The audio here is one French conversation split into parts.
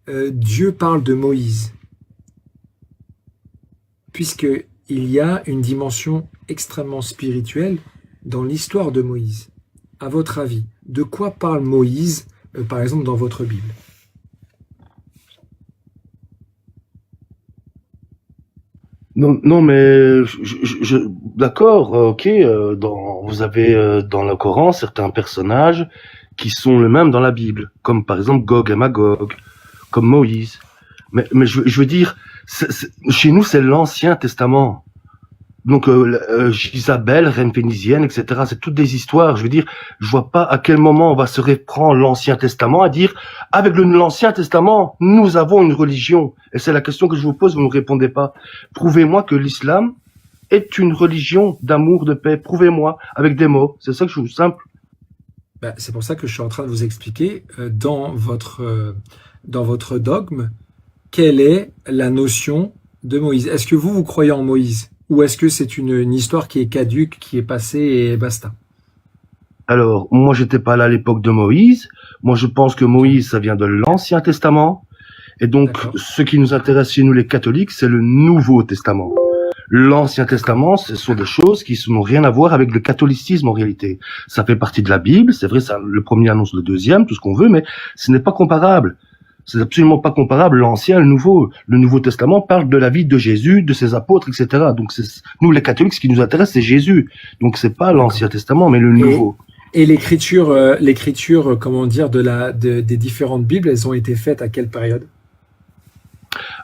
Dieu parle de Moïse, puisqu'il y a une dimension extrêmement spirituelle dans l'histoire de Moïse. À votre avis, de quoi parle Moïse, par exemple, dans votre Bible? Non, non, mais d'accord, ok. Vous avez dans le Coran certains personnages qui sont les mêmes dans la Bible, comme par exemple Gog et Magog, comme Moïse. Mais je veux dire, chez nous c'est l'Ancien Testament. Donc Isabelle, reine phénicienne, etc. C'est toutes des histoires. Je veux dire, je vois pas à quel moment on va se reprendre l'Ancien Testament à dire avec l'Ancien Testament nous avons une religion. Et c'est la question que je vous pose, vous ne répondez pas. Prouvez-moi que l'islam est une religion d'amour, de paix. Prouvez-moi avec des mots. C'est ça que je vous simple. Ben, c'est pour ça que je suis en train de vous expliquer dans votre dogme quelle est la notion de Moïse. Est-ce que vous croyez en Moïse? Ou est-ce que c'est une histoire qui est caduque, qui est passée et basta? Alors, moi, j'étais pas là à l'époque de Moïse. Moi, je pense que Moïse, ça vient de l'Ancien Testament. Et donc, D'accord. ce qui nous intéresse chez nous, les catholiques, c'est le Nouveau Testament. L'Ancien Testament, ce sont des choses qui n'ont rien à voir avec le catholicisme en réalité. Ça fait partie de la Bible, c'est vrai, ça, le premier annonce le deuxième, tout ce qu'on veut, mais ce n'est pas comparable. C'est absolument pas comparable, l'Ancien et le Nouveau. Le Nouveau Testament parle de la vie de Jésus, de ses apôtres, etc. Donc, nous, les catholiques, ce qui nous intéresse, c'est Jésus. Donc, c'est pas D'accord. l'Ancien Testament, mais le Et, Nouveau. et l'écriture, comment dire, des différentes Bibles, elles ont été faites à quelle période?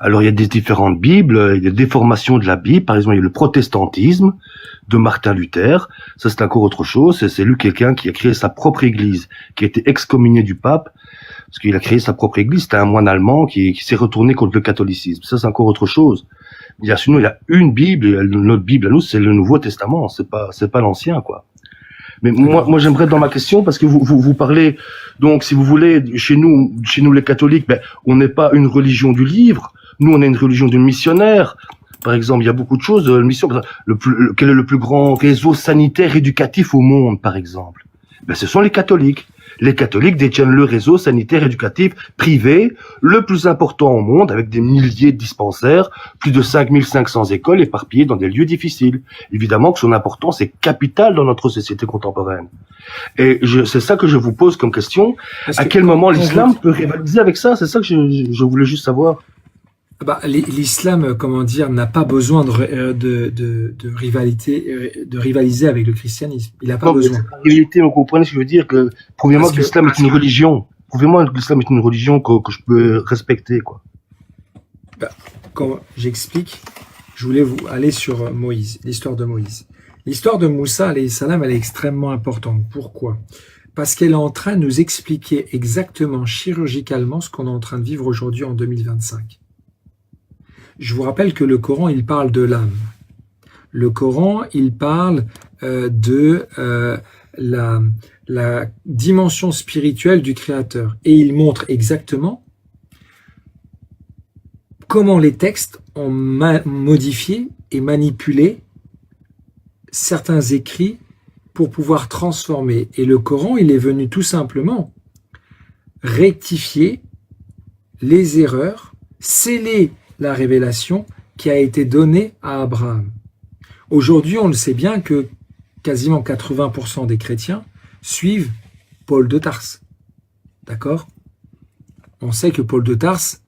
Alors, il y a des différentes Bibles, il y a des déformations de la Bible. Par exemple, il y a le protestantisme de Martin Luther. Ça, c'est encore autre chose. C'est lui quelqu'un qui a créé sa propre église, qui a été excommunié du pape, parce qu'il a créé sa propre église. C'était un moine allemand qui s'est retourné contre le catholicisme. Ça, c'est encore autre chose. Sinon, il y a une Bible, et notre Bible à nous, c'est le Nouveau Testament. C'est pas l'Ancien, quoi. Mais moi, j'aimerais dans ma question, parce que vous parlez, donc, si vous voulez, chez nous les catholiques, ben, on n'est pas une religion du livre. Nous, on est une religion du missionnaire. Par exemple, il y a beaucoup de choses. Quel est le plus grand réseau sanitaire éducatif au monde, par exemple? Ben, ce sont les catholiques. Les catholiques détiennent le réseau sanitaire éducatif privé le plus important au monde, avec des milliers de dispensaires, plus de 5500 écoles éparpillées dans des lieux difficiles. Évidemment que son importance est capitale dans notre société contemporaine. Et c'est ça que je vous pose comme question. Parce À que quel moment quand l'islam peut rivaliser avec ça? C'est ça que je voulais juste savoir. l'islam, comment dire, n'a pas besoin de rivaliser avec le christianisme. Il n'a pas Non, mais besoin. en réalité, vous comprenez ce que je veux dire, que prouvez-moi Parce que que, l'islam est une religion. Prouvez-moi que l'islam est une religion que je peux respecter, quoi. bah, quand j'explique, je voulais vous aller sur Moïse, l'histoire de Moïse. L'histoire de Moussa, alayhi salam, elle est extrêmement importante. Pourquoi? Parce qu'elle est en train de nous expliquer exactement, chirurgicalement, ce qu'on est en train de vivre aujourd'hui en 2025. Je vous rappelle que le Coran, il parle de l'âme. Le Coran, il parle de la dimension spirituelle du Créateur. Et il montre exactement comment les textes ont modifié et manipulé certains écrits pour pouvoir transformer. Et le Coran, il est venu tout simplement rectifier les erreurs, sceller la révélation qui a été donnée à Abraham. Aujourd'hui, on le sait bien que quasiment 80% des chrétiens suivent Paul de Tarse. D'accord? On sait que Paul de Tarse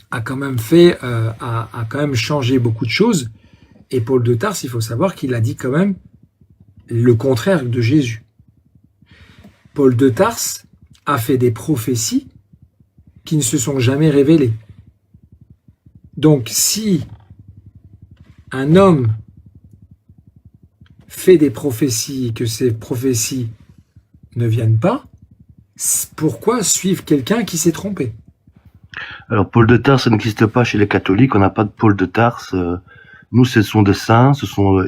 a quand même a quand même changé beaucoup de choses. Et Paul de Tarse, il faut savoir qu'il a dit quand même le contraire de Jésus. Paul de Tarse a fait des prophéties qui ne se sont jamais révélées. Donc, si un homme fait des prophéties et que ces prophéties ne viennent pas, pourquoi suivre quelqu'un qui s'est trompé? Alors, Paul de Tarse, ça n'existe pas chez les catholiques. On n'a pas de Paul de Tarse. Nous, ce sont des saints. Ce sont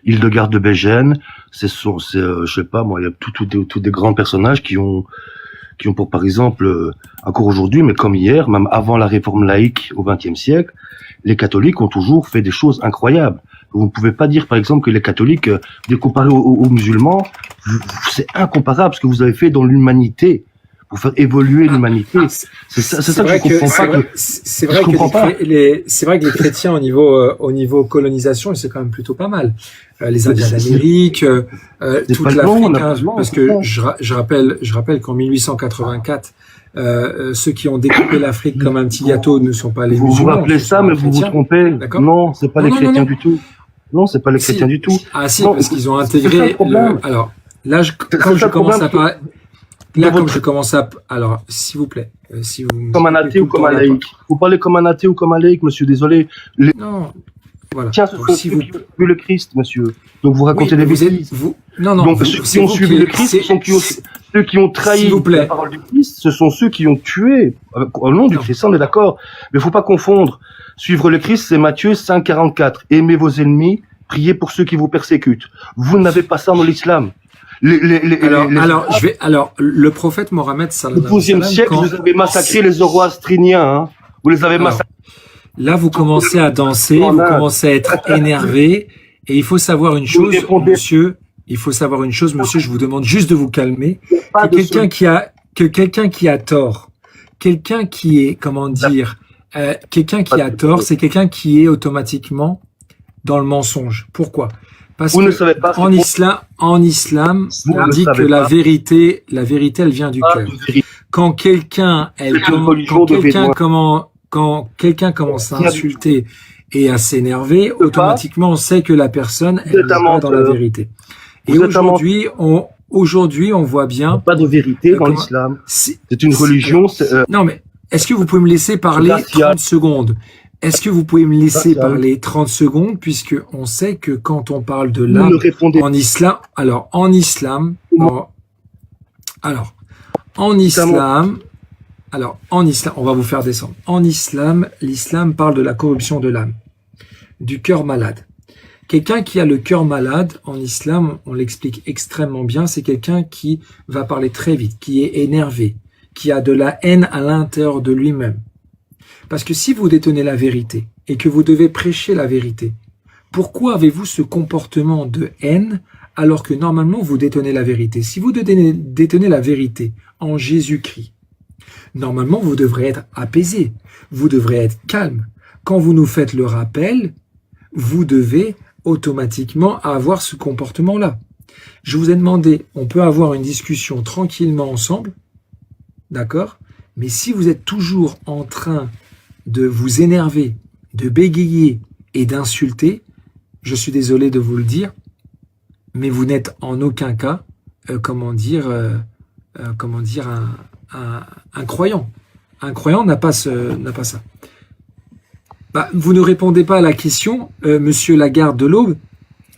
Hildegarde de Bégène. Je sais pas, moi, il y a tous des grands personnages qui ont pour, par exemple, encore aujourd'hui, mais comme hier, même avant la réforme laïque au XXe siècle, les catholiques ont toujours fait des choses incroyables. Vous ne pouvez pas dire, par exemple, que les catholiques, comparé aux musulmans, c'est incomparable ce que vous avez fait dans l'humanité. pour faire évoluer l'humanité. C'est ça que je comprends pas. C'est vrai que les chrétiens au niveau colonisation, c'est quand même plutôt pas mal. Les Indiens d'Amérique, toute l'Afrique, parce que je rappelle qu'en 1884, ceux qui ont découpé l'Afrique comme un petit gâteau ne sont pas les musulmans. Vous rappelez ça, mais vous vous trompez. Non, c'est pas les chrétiens du tout. Non, c'est pas les chrétiens du tout. Ah si, parce qu'ils ont intégré alors, là, quand je commence à parler... Là, comme je commence à... Alors, s'il vous plaît, si vous... Comme un athée ou comme un laïc. Vous parlez comme un athée ou comme un laïc, monsieur, désolé. Non, voilà. Tiens, ce sont ceux qui ont suivi le Christ, monsieur. Donc vous racontez des bêtises. Non, donc ceux qui ont suivi le Christ, ceux qui ont trahi la parole du Christ, ce sont ceux qui ont tué. Au nom du Christ, on est d'accord. Mais il faut pas confondre. Suivre le Christ, c'est Matthieu 5, 44. Aimez vos ennemis, priez pour ceux qui vous persécutent. Vous n'avez pas ça dans l'islam. Alors, le prophète Mohammed sallallahu alayhi wa sallam, au XIIe siècle, vous avez massacré les Zoroastriens, hein. Vous les avez massacrés. Là, vous commencez à danser, vous commencez à être énervé, et il faut savoir une chose, monsieur, je vous demande juste de vous calmer, que quelqu'un qui a tort, quelqu'un qui est, quelqu'un qui a tort, c'est quelqu'un qui est automatiquement dans le mensonge. Pourquoi? Parce que en islam, on dit que la vérité, elle vient du cœur. Quand quelqu'un commence à insulter et à s'énerver, automatiquement, on sait que la personne, elle n'est pas dans la vérité. Et aujourd'hui, on voit bien... Pas de vérité dans l'islam. C'est une religion... Non, mais est-ce que vous pouvez me laisser parler 30 secondes? Est-ce que vous pouvez me laisser parler 30 secondes, puisque on sait que quand on parle de l'âme en islam, on va vous faire descendre. En islam, l'islam parle de la corruption de l'âme, du cœur malade. Quelqu'un qui a le cœur malade, en islam, on l'explique extrêmement bien, c'est quelqu'un qui va parler très vite, qui est énervé, qui a de la haine à l'intérieur de lui-même. Parce que si vous détenez la vérité et que vous devez prêcher la vérité, pourquoi avez-vous ce comportement de haine alors que normalement vous détenez la vérité? Si vous détenez la vérité en Jésus-Christ, normalement vous devrez être apaisé, vous devrez être calme. Quand vous nous faites le rappel, vous devez automatiquement avoir ce comportement-là. Je vous ai demandé, on peut avoir une discussion tranquillement ensemble, d'accord? Mais si vous êtes toujours en train de vous énerver, de bégayer et d'insulter, je suis désolé de vous le dire, mais vous n'êtes en aucun cas, un croyant. Un croyant n'a pas ça. Vous ne répondez pas à la question, monsieur Lagarde de l'Aube.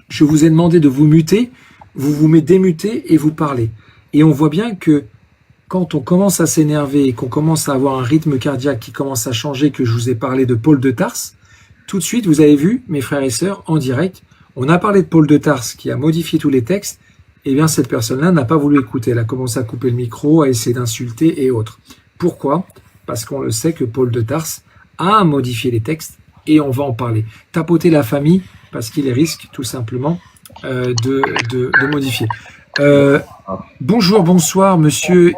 Je vous ai demandé de vous muter, vous vous démutez et vous parlez. Et on voit bien que quand on commence à s'énerver et qu'on commence à avoir un rythme cardiaque qui commence à changer, que je vous ai parlé de Paul de Tarse, tout de suite, vous avez vu, mes frères et sœurs, en direct, on a parlé de Paul de Tarse qui a modifié tous les textes, et bien cette personne-là n'a pas voulu écouter, elle a commencé à couper le micro, à essayer d'insulter et autres. Pourquoi? Parce qu'on le sait que Paul de Tarse a modifié les textes, et on va en parler. Tapoter la famille, parce qu'il risque tout simplement de modifier. Bonjour, bonsoir, monsieur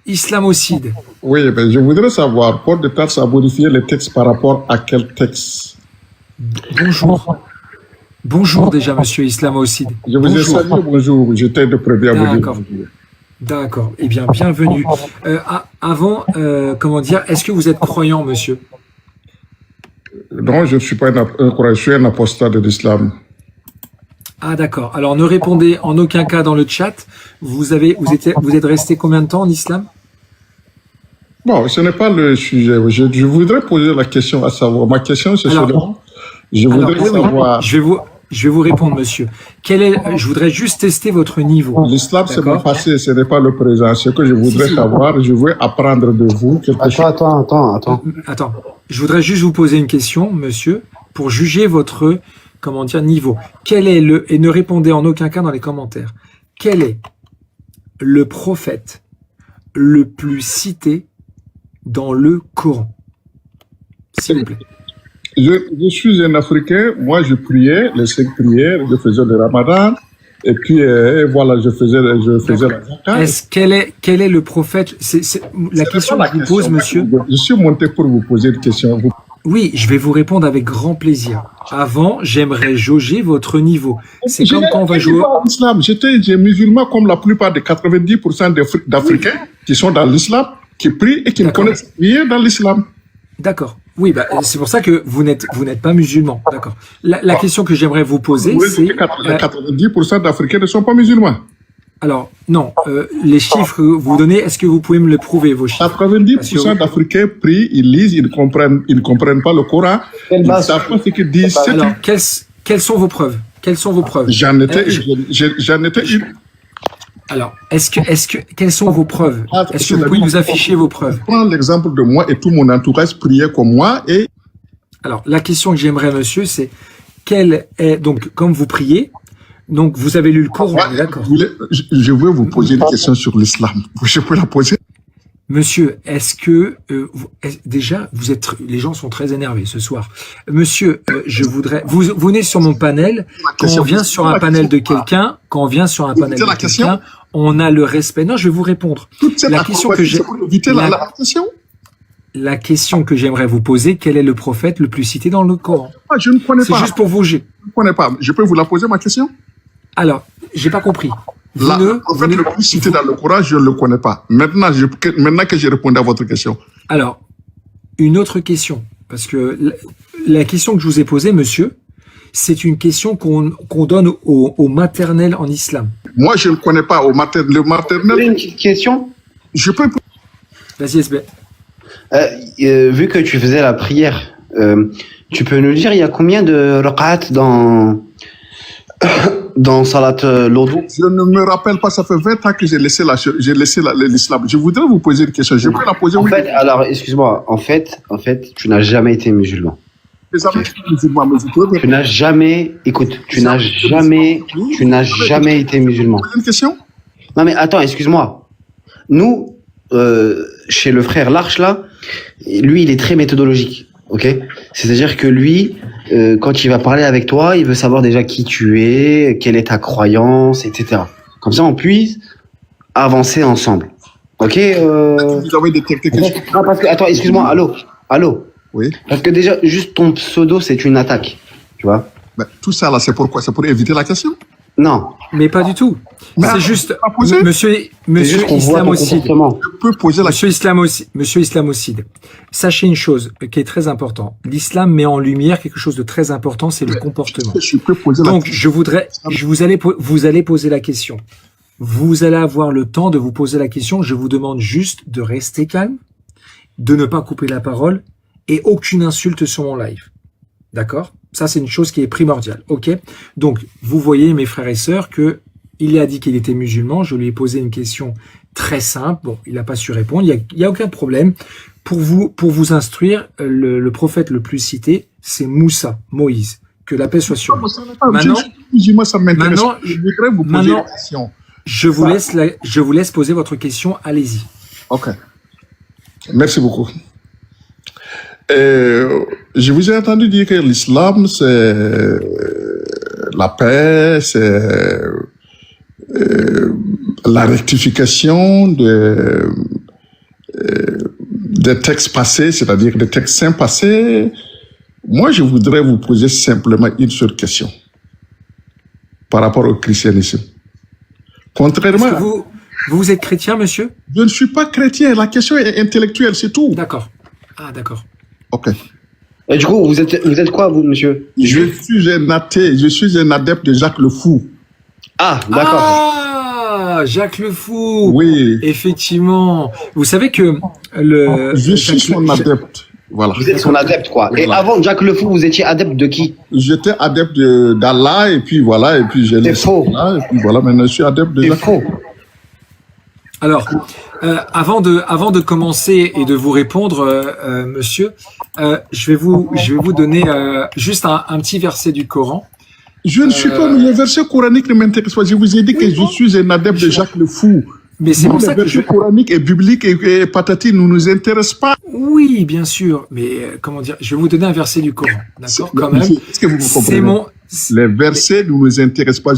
Islamocide. Oui, je voudrais savoir, Paul de Tarse a modifié les textes par rapport à quel texte? Bonjour. Bonjour déjà, monsieur Islamocide. Je vous ai salué, bonjour, j'étais de prévu à vous dire. D'accord, eh bien, bienvenue. Avant, est-ce que vous êtes croyant, monsieur? Non, je ne suis pas un croyant, je suis un apostat de l'islam. Ah d'accord. Alors ne répondez en aucun cas dans le chat. Vous êtes resté combien de temps en islam? Bon, ce n'est pas le sujet. Je voudrais poser la question à savoir. Ma question c'est seulement. Je voudrais savoir. Je vais vous répondre, monsieur. Je voudrais juste tester votre niveau. L'islam c'est le passé, ce n'est pas le présent. Ce que je voudrais savoir, je veux apprendre de vous quelque chose. Attends. Je voudrais juste vous poser une question, monsieur, pour juger votre niveau. Et ne répondez en aucun cas dans les commentaires. Quel est le prophète le plus cité dans le Coran? S'il vous plaît. Je suis un Africain, moi je priais, les 5 prières, je faisais le Ramadan, Et puis, et voilà, je faisais la zakat. Quel est le prophète? C'est la question que je vous pose, monsieur. Je suis monté pour vous poser une question. Oui, je vais vous répondre avec grand plaisir. Avant, j'aimerais jauger votre niveau. C'est comme quand on va jouer. J'étais musulman comme la plupart des 90% d'Africains qui sont dans l'islam, qui prient et qui ne connaissent rien dans l'islam. D'accord. Oui, bah, c'est pour ça que vous n'êtes pas musulman. D'accord. La question que j'aimerais vous poser, c'est... 90% d'Africains ne sont pas musulmans. Alors, non, les chiffres que vous donnez, est-ce que vous pouvez me le prouver, vos chiffres? 90% d'Africains prient, ils lisent, ils ne comprennent pas le Coran, ils ne savent pas ce qu'ils disent. Alors, quelles sont vos preuves? Quelles sont vos preuves? J'en étais une. Alors, quelles sont vos preuves? Est-ce que vous pouvez nous afficher vos preuves? Je prends l'exemple de moi et tout mon entourage priait comme moi et... Alors, la question que j'aimerais, monsieur, c'est quelle est, donc, comme vous priez, donc vous avez lu le Coran, d'accord? Je veux vous poser une question sur l'islam. Je peux la poser? Monsieur, est-ce que déjà les gens sont très énervés ce soir. Monsieur, je voudrais vous venez sur mon panel. Quand on vient sur un panel de quelqu'un, on a le respect. Non, je vais vous répondre. La question que j'ai la question que j'aimerais vous poser, quel est le prophète le plus cité dans le Coran? Je ne connais pas. C'est juste pour vous. Je ne connais pas. Je peux vous la poser ma question? Alors, j'ai pas compris. En fait, le plus cité dans le Coran, je ne le connais pas. Maintenant que j'ai répondu à votre question. Alors, une autre question. Parce que la question que je vous ai posée, monsieur, c'est une question qu'on donne au maternel en islam. Moi, je ne connais pas le maternel. Une petite question? Je peux... Vas-y, SB. Vu que tu faisais la prière, tu peux nous dire, il y a combien de raq'at dans Salat l'Odu? Je ne me rappelle pas, ça fait 20 ans que j'ai laissé l'islam. Je voudrais vous poser une question. Je peux la poser? En fait, alors, excuse-moi. En fait, tu n'as jamais été musulman. Tu n'as jamais, écoute, tu n'as jamais été musulman. Une question? Non mais attends, excuse-moi. Nous, chez le frère Larche là, lui, il est très méthodologique. Ok, c'est-à-dire que lui, quand il va parler avec toi, il veut savoir déjà qui tu es, quelle est ta croyance, etc. Comme ça, on puisse avancer ensemble. Ok. Vous avez des questions? Non, parce que attends, excuse-moi, allô. Oui. Parce que déjà, juste ton pseudo, c'est une attaque, tu vois. Ben, tout ça là, c'est pourquoi? C'est pour éviter la question? Non. Mais pas du tout. C'est juste, monsieur Islamocide. Je peux poser la Monsieur Islamocide. Sachez une chose qui est très importante. L'islam met en lumière quelque chose de très important, c'est le comportement. Donc, vous allez poser la question. Vous allez avoir le temps de vous poser la question. Je vous demande juste de rester calme, de ne pas couper la parole et aucune insulte sur mon live. D'accord? Ça, c'est une chose qui est primordiale. OK? Donc, vous voyez, mes frères et sœurs, que il a dit qu'il était musulman. Je lui ai posé une question très simple. Bon, il n'a pas su répondre. Il y a aucun problème. Pour vous instruire, le prophète le plus cité, c'est Moussa, Moïse. Que la paix soit sur lui. Maintenant, je vous laisse poser votre question. Allez-y. OK. Merci beaucoup. Je vous ai entendu dire que l'islam, c'est la paix, c'est la rectification des textes passés, c'est-à-dire des textes saints passés. Moi, je voudrais vous poser simplement une seule question par rapport au christianisme. Contrairement... Vous êtes chrétien, monsieur? Je ne suis pas chrétien. La question est intellectuelle, c'est tout. D'accord. Ah, d'accord. OK. Et du coup, vous êtes quoi, vous, monsieur? Je suis un athée, je suis un adepte de Jacques le Fou. Ah, d'accord. Ah, Jacques le Fou. Oui. Effectivement. Vous savez que je suis son adepte. Voilà. Vous êtes son adepte, quoi. Voilà. Et avant Jacques le Fou, vous étiez adepte de qui? J'étais adepte d'Allah, et puis voilà, et puis j'ai laissé là, et puis voilà, maintenant je suis adepte de Jacques. C'est faux. Alors, avant de commencer et de vous répondre, monsieur, je vais vous donner juste un petit verset du Coran. Je ne suis pas, le verset coranique ne m'intéresse pas. Je vous ai dit que je suis un adepte de Jacques le Fou. Mais c'est pour ça que le verset coranique et biblique et patati ne nous intéresse pas. Oui, bien sûr, mais comment dire, je vais vous donner un verset du Coran, d'accord, quand même. Est-ce que vous me comprenez? Les versets ne nous intéressent pas.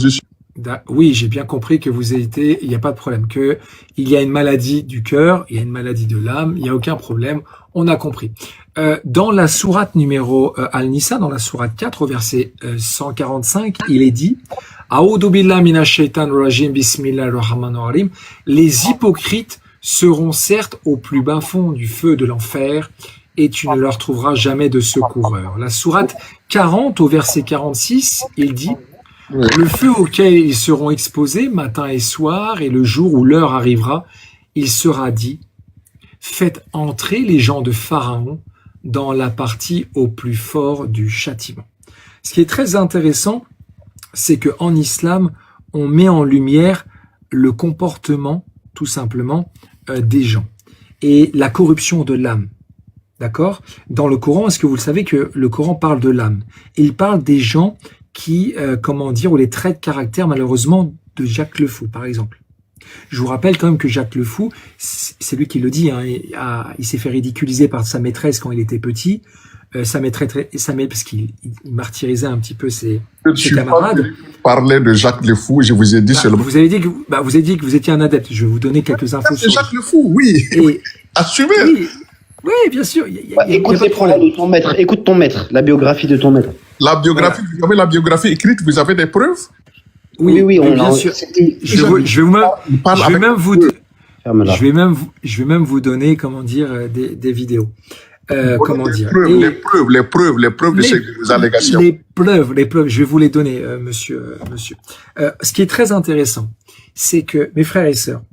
Oui, j'ai bien compris que vous été, il n'y a pas de problème, que il y a une maladie du cœur, il y a une maladie de l'âme, il n'y a aucun problème, on a compris. Dans la sourate numéro Al-Nisa, dans la sourate 4, au verset 145, il est dit A'udhu billahi minash shaitanir rajim, bismillahir rahmanir rahim. Les hypocrites seront certes au plus bas fond du feu de l'enfer, et tu ne leur trouveras jamais de secoureur. La sourate 40, au verset 46, il dit le feu auquel ils seront exposés matin et soir, et le jour où l'heure arrivera, il sera dit faites entrer les gens de Pharaon dans la partie au plus fort du châtiment. Ce qui est très intéressant, c'est que en islam, on met en lumière le comportement, tout simplement, des gens et la corruption de l'âme. D'accord? Dans le Coran, est-ce que vous le savez que le Coran parle de l'âme? Il parle des gens qui, ou les traits de caractère, malheureusement, de Jacques le Fou, par exemple. Je vous rappelle quand même que Jacques le Fou, c'est lui qui le dit, hein, il s'est fait ridiculiser par sa maîtresse quand il était petit, parce qu'il martyrisait un petit peu ses camarades. Parler de Jacques le Fou, je vous ai dit seulement. Vous avez dit que vous étiez un adepte. Je vais vous donner quelques infos. C'est Jacques le Fou, oui. Assumez. Oui, bien sûr. Écoute les paroles de ton maître. Écoute ton maître, la biographie de ton maître. La biographie, voilà. Vous avez la biographie écrite, vous avez des preuves? Oui, bien sûr. Je vais même vous donner, des vidéos. Les preuves de ces allégations. Les preuves, je vais vous les donner, monsieur. Ce qui est très intéressant, c'est que, mes frères et sœurs,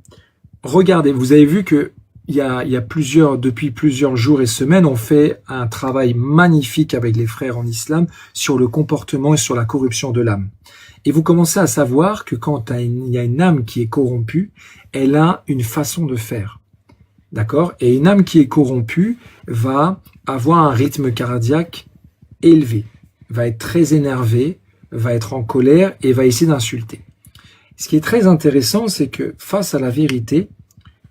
regardez, vous avez vu que depuis plusieurs jours et semaines, on fait un travail magnifique avec les frères en islam sur le comportement et sur la corruption de l'âme. Et vous commencez à savoir que quand il y a une âme qui est corrompue, elle a une façon de faire. D'accord? Et une âme qui est corrompue va avoir un rythme cardiaque élevé, va être très énervée, va être en colère et va essayer d'insulter. Ce qui est très intéressant, c'est que face à la vérité,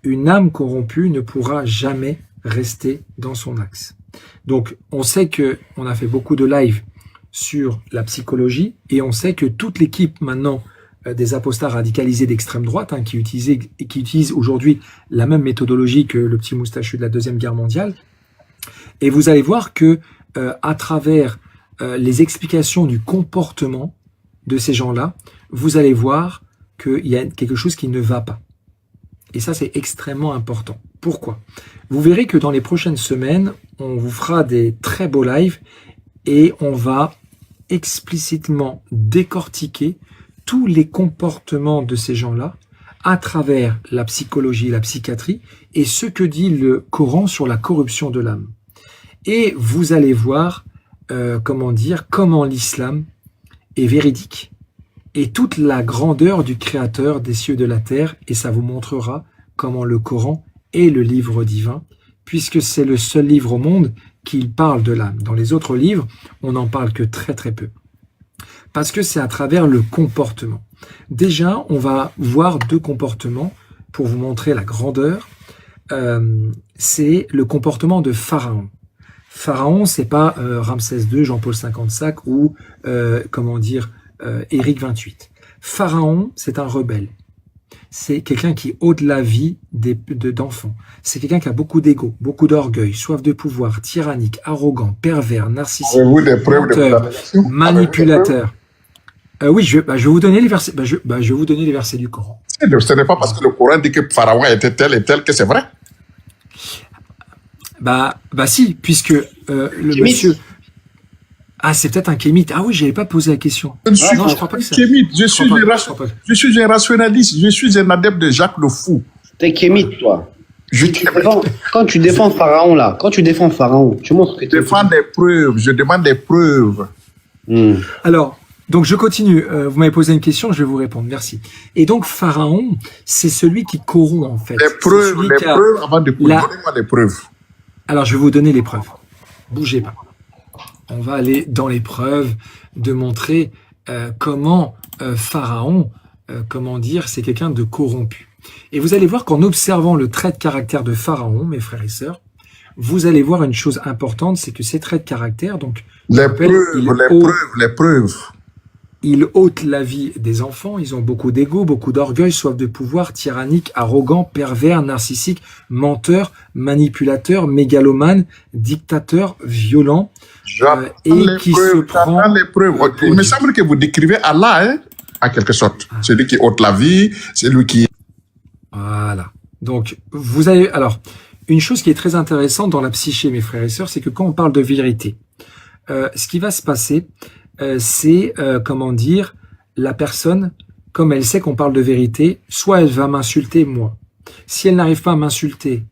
une âme corrompue ne pourra jamais rester dans son axe. Donc, on sait que on a fait beaucoup de live sur la psychologie et on sait que toute l'équipe maintenant des apostats radicalisés d'extrême droite, qui utilisent aujourd'hui la même méthodologie que le petit moustachu de la Deuxième Guerre mondiale. Et vous allez voir que à travers les explications du comportement de ces gens-là, vous allez voir qu'il y a quelque chose qui ne va pas. Et ça, c'est extrêmement important. Pourquoi? Vous verrez que dans les prochaines semaines, on vous fera des très beaux lives et on va explicitement décortiquer tous les comportements de ces gens-là à travers la psychologie, la psychiatrie et ce que dit le Coran sur la corruption de l'âme. Et vous allez voir, comment l'islam est véridique et toute la grandeur du Créateur des cieux et de la terre, et ça vous montrera comment le Coran est le livre divin, puisque c'est le seul livre au monde qui parle de l'âme. Dans les autres livres, on n'en parle que très très peu. Parce que c'est à travers le comportement. Déjà, on va voir deux comportements pour vous montrer la grandeur. C'est le comportement de Pharaon. Pharaon, c'est pas Ramsès II, Jean-Paul 55 ou Éric 28. Pharaon, c'est un rebelle. C'est quelqu'un qui ôte la vie d'enfants. C'est quelqu'un qui a beaucoup d'ego, beaucoup d'orgueil, soif de pouvoir, tyrannique, arrogant, pervers, narcissique, menteur, manipulateur. Oui, je vais vous donner les versets. Je vais vous donner les versets du Coran. Ce n'est pas parce que le Coran dit que Pharaon était tel et tel que c'est vrai. Si, puisque le monsieur. Ah, c'est peut-être un kémite. Ah oui, j'avais pas posé la question. Non, je crois pas que c'est kémite. Je suis un rationaliste. Je suis un adepte de Jacques le Fou. T'es kémite, toi. Quand tu défends Pharaon, tu montres que tu défends des preuves. Je demande des preuves. Alors, donc je continue. Vous m'avez posé une question, je vais vous répondre. Merci. Et donc, Pharaon, c'est celui qui corrompt, en fait. Les preuves, avant de donnez-moi des preuves. Alors, je vais vous donner les preuves. Bougez pas. On va aller dans les preuves de montrer comment Pharaon, c'est quelqu'un de corrompu. Et vous allez voir qu'en observant le trait de caractère de Pharaon, mes frères et sœurs, vous allez voir une chose importante, c'est que ces traits de caractère, donc... Les preuves. ils ôtent la vie des enfants, ils ont beaucoup d'ego, beaucoup d'orgueil, soif de pouvoir, tyrannique, arrogant, pervers, narcissique, menteur, manipulateur, mégalomane, dictateur, violent, et qui se prend... les preuves. Il me semble que vous décrivez Allah, hein, en quelque sorte. Celui qui ôte la vie, celui qui... Voilà. Donc, vous avez... Alors, une chose qui est très intéressante dans la psyché, mes frères et sœurs, c'est que quand on parle de vérité, ce qui va se passer, c'est, comment dire, la personne, comme elle sait qu'on parle de vérité, soit elle va m'insulter moi. Si elle n'arrive pas à m'insulter,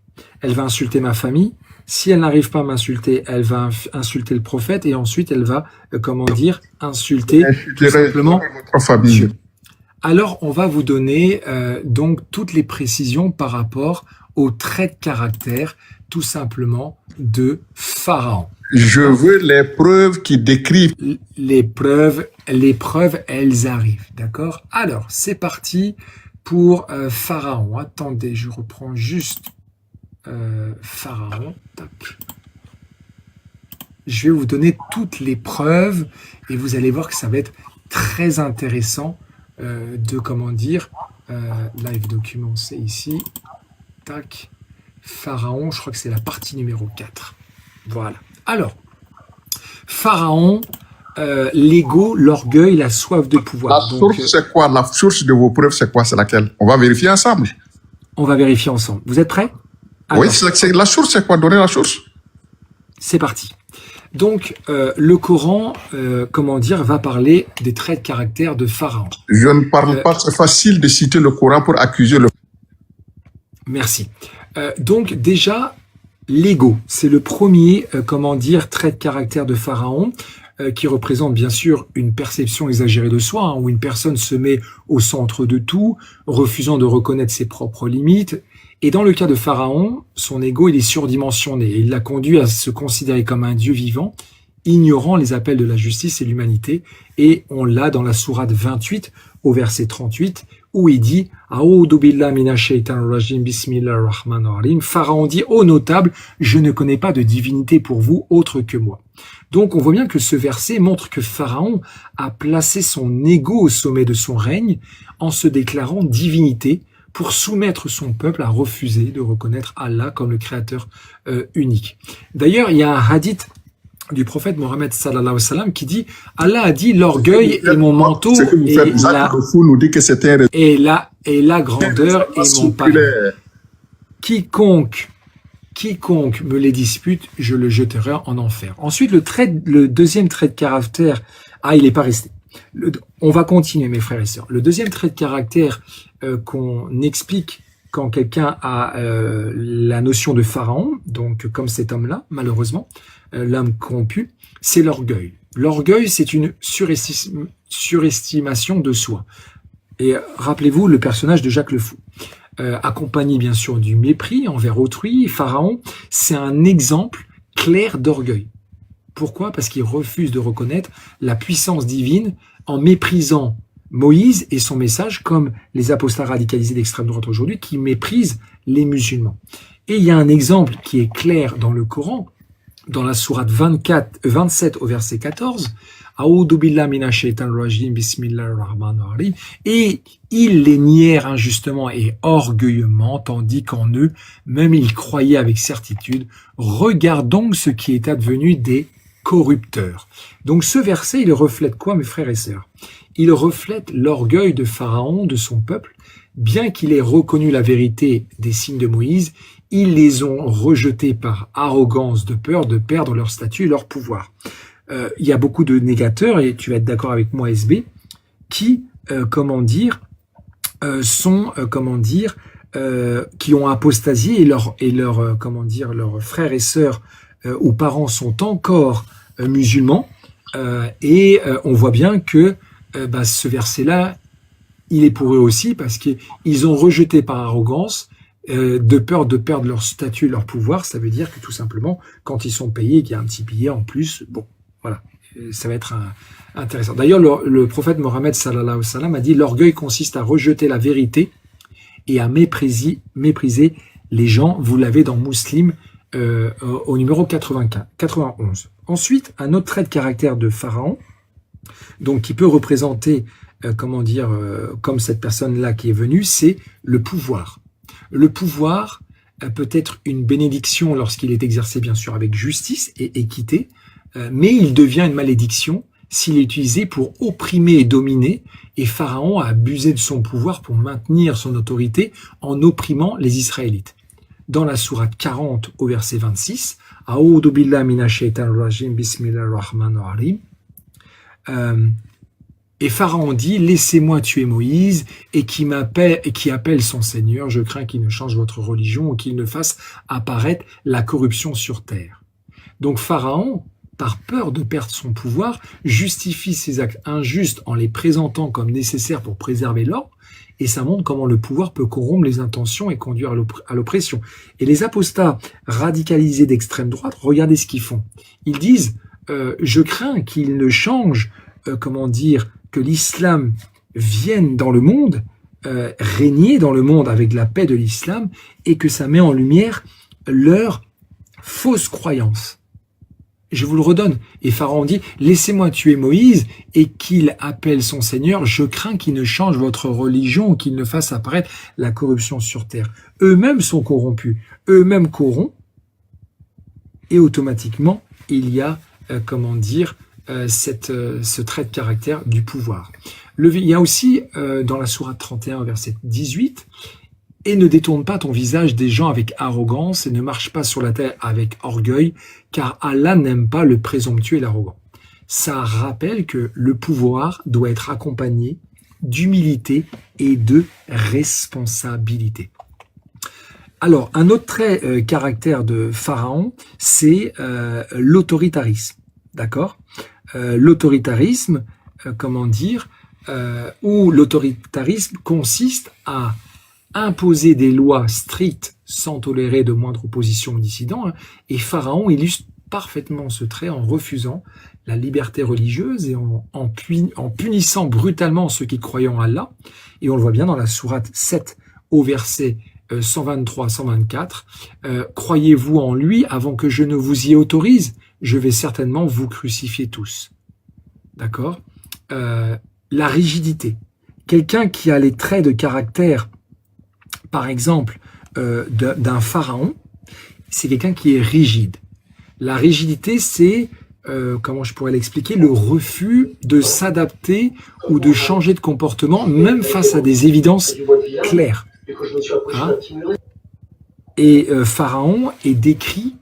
elle va insulter ma famille. Si elle n'arrive pas à m'insulter, elle va insulter le prophète et ensuite elle va, comment dire, insulter tout simplement Dieu. Alors, on va vous donner donc toutes les précisions par rapport aux traits de caractère, tout simplement, de Pharaon. Je veux les preuves qui décrivent. Les preuves, elles arrivent, d'accord? Alors, c'est parti pour Pharaon. Attendez, je reprends juste Pharaon. Tac. Je vais vous donner toutes les preuves et vous allez voir que ça va être très intéressant de, comment dire, live document, c'est ici. Tac. Pharaon, je crois que c'est la partie numéro 4. Voilà. Alors, Pharaon, l'ego, l'orgueil, la soif de pouvoir. La source, c'est quoi? La source de vos preuves, c'est quoi? C'est laquelle? On va vérifier ensemble. On va vérifier ensemble. Vous êtes prêts? Alors, oui, la source, c'est quoi? Donnez la source. C'est parti. Donc, le Coran, comment dire, va parler des traits de caractère de Pharaon. Je ne parle pas, c'est facile de citer le Coran pour accuser le... Merci. Donc, déjà, l'ego, c'est le premier, comment dire, trait de caractère de Pharaon, qui représente bien sûr une perception exagérée de soi, où une personne se met au centre de tout, refusant de reconnaître ses propres limites. Et dans le cas de Pharaon, son ego, il est surdimensionné. Et il l'a conduit à se considérer comme un dieu vivant, ignorant les appels de la justice et l'humanité. Et on l'a dans la sourate 28, au verset 38, où il dit « A'udhu billah minash shaitanir rajim, bismillahir rahmanir rahim » Pharaon dit « Ô notable, je ne connais pas de divinité pour vous autre que moi. » Donc on voit bien que ce verset montre que Pharaon a placé son ego au sommet de son règne en se déclarant divinité pour soumettre son peuple à refuser de reconnaître Allah comme le créateur unique. D'ailleurs, il y a un hadith du prophète Mohammed sallallahu alayhi wa sallam qui dit Allah a dit l'orgueil est mon manteau et la grandeur est mon palais. Quiconque me les dispute, je le jeterai en enfer. Ensuite, le deuxième trait de caractère, il n'est pas resté. On va continuer, mes frères et sœurs. Le deuxième trait de caractère qu'on explique quand quelqu'un a la notion de Pharaon, donc comme cet homme-là, malheureusement, l'homme corrompu, c'est l'orgueil. L'orgueil, c'est une surestimation de soi. Et rappelez-vous le personnage de Jacques le Fou. Accompagné bien sûr du mépris envers autrui, Pharaon, c'est un exemple clair d'orgueil. Pourquoi? Parce qu'il refuse de reconnaître la puissance divine en méprisant Moïse et son message, comme les apostats radicalisés d'extrême droite aujourd'hui qui méprisent les musulmans. Et il y a un exemple qui est clair dans le Coran, dans la sourate 27 au verset 14, A'udhu billah minash shaitanir rajim, bismillahir rahmanir rahim, et ils les nièrent injustement et orgueilleusement, tandis qu'en eux, même ils croyaient avec certitude. Regarde donc ce qui est advenu des corrupteurs. Donc ce verset, il reflète quoi, mes frères et sœurs? Il reflète l'orgueil de Pharaon, de son peuple. Bien qu'il ait reconnu la vérité des signes de Moïse, ils les ont rejetés par arrogance, de peur de perdre leur statut et leur pouvoir. Il y a beaucoup de négateurs, et tu vas être d'accord avec moi, SB, qui, qui ont apostasié et leurs frères et sœurs ou parents sont encore musulmans. On voit bien que ce verset-là, il est pour eux aussi parce qu'ils ont rejeté par arrogance, de peur de perdre leur statut et leur pouvoir. Ça veut dire que tout simplement, quand ils sont payés, qu'il y a un petit billet en plus, bon, voilà, ça va être intéressant. D'ailleurs, le prophète Mohammed sallallahu alayhi wa sallam a dit « L'orgueil consiste à rejeter la vérité et à mépriser les gens. » Vous l'avez dans Muslim au numéro 91. Ensuite, un autre trait de caractère de Pharaon, Donc qui peut représenter, comme cette personne-là qui est venue, c'est le pouvoir. Le pouvoir peut être une bénédiction lorsqu'il est exercé bien sûr avec justice et équité, mais il devient une malédiction s'il est utilisé pour opprimer et dominer, et Pharaon a abusé de son pouvoir pour maintenir son autorité en opprimant les Israélites. Dans la sourate 40 au verset 26, A'udhu billahi minash shaitanir rajim, bismillahir rahmanir rahim. Et Pharaon dit, laissez-moi tuer Moïse, et qui appelle son Seigneur, je crains qu'il ne change votre religion ou qu'il ne fasse apparaître la corruption sur terre. Donc Pharaon, par peur de perdre son pouvoir, justifie ses actes injustes en les présentant comme nécessaires pour préserver l'ordre, et ça montre comment le pouvoir peut corrompre les intentions et conduire à l'oppression. Et les apostats radicalisés d'extrême droite, regardez ce qu'ils font. Ils disent, je crains qu'il ne change, que l'islam vienne dans le monde, régner dans le monde avec la paix de l'islam, et que ça met en lumière leur fausse croyance. Je vous le redonne. Et Pharaon dit, laissez-moi tuer Moïse et qu'il appelle son Seigneur. Je crains qu'il ne change votre religion ou qu'il ne fasse apparaître la corruption sur terre. Eux-mêmes sont corrompus. Eux-mêmes corrompent. Et automatiquement, il y a, ce trait de caractère du pouvoir. Il y a aussi, dans la sourate 31, verset 18, et ne détourne pas ton visage des gens avec arrogance et ne marche pas sur la terre avec orgueil, car Allah n'aime pas le présomptueux et l'arrogant. Ça rappelle que le pouvoir doit être accompagné d'humilité et de responsabilité. Alors, un autre trait caractère de Pharaon, c'est l'autoritarisme. D'accord ? L'autoritarisme, où l'autoritarisme consiste à imposer des lois strictes sans tolérer de moindre opposition aux dissidents, et Pharaon illustre parfaitement ce trait en refusant la liberté religieuse et en punissant brutalement ceux qui croyaient en Allah, et on le voit bien dans la sourate 7 au verset 123-124, croyez-vous en lui avant que je ne vous y autorise, je vais certainement vous crucifier tous. D'accord ? La rigidité. Quelqu'un qui a les traits de caractère, par exemple, d'un pharaon, c'est quelqu'un qui est rigide. La rigidité, c'est, comment je pourrais l'expliquer, le refus de s'adapter ou de changer de comportement, même face à des évidences claires. Hein ? Et Pharaon est décrit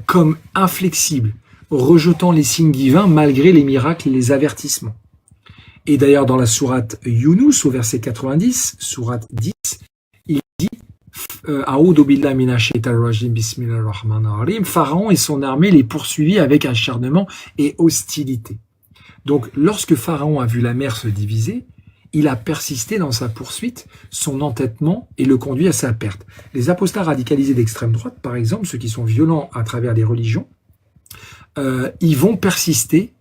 comme inflexible, rejetant les signes divins malgré les miracles et les avertissements. Et d'ailleurs, dans la sourate Yunus, au verset 90, sourate 10, il dit A'udhu billahi minash shaitanir rajim, bismillahir rahmanir rahim. Pharaon et son armée les poursuivirent avec acharnement et hostilité. Donc, lorsque Pharaon a vu la mer se diviser, il a persisté dans sa poursuite, son entêtement, et le conduit à sa perte. Les apostats radicalisés d'extrême droite, par exemple, ceux qui sont violents à travers les religions, ils vont persister,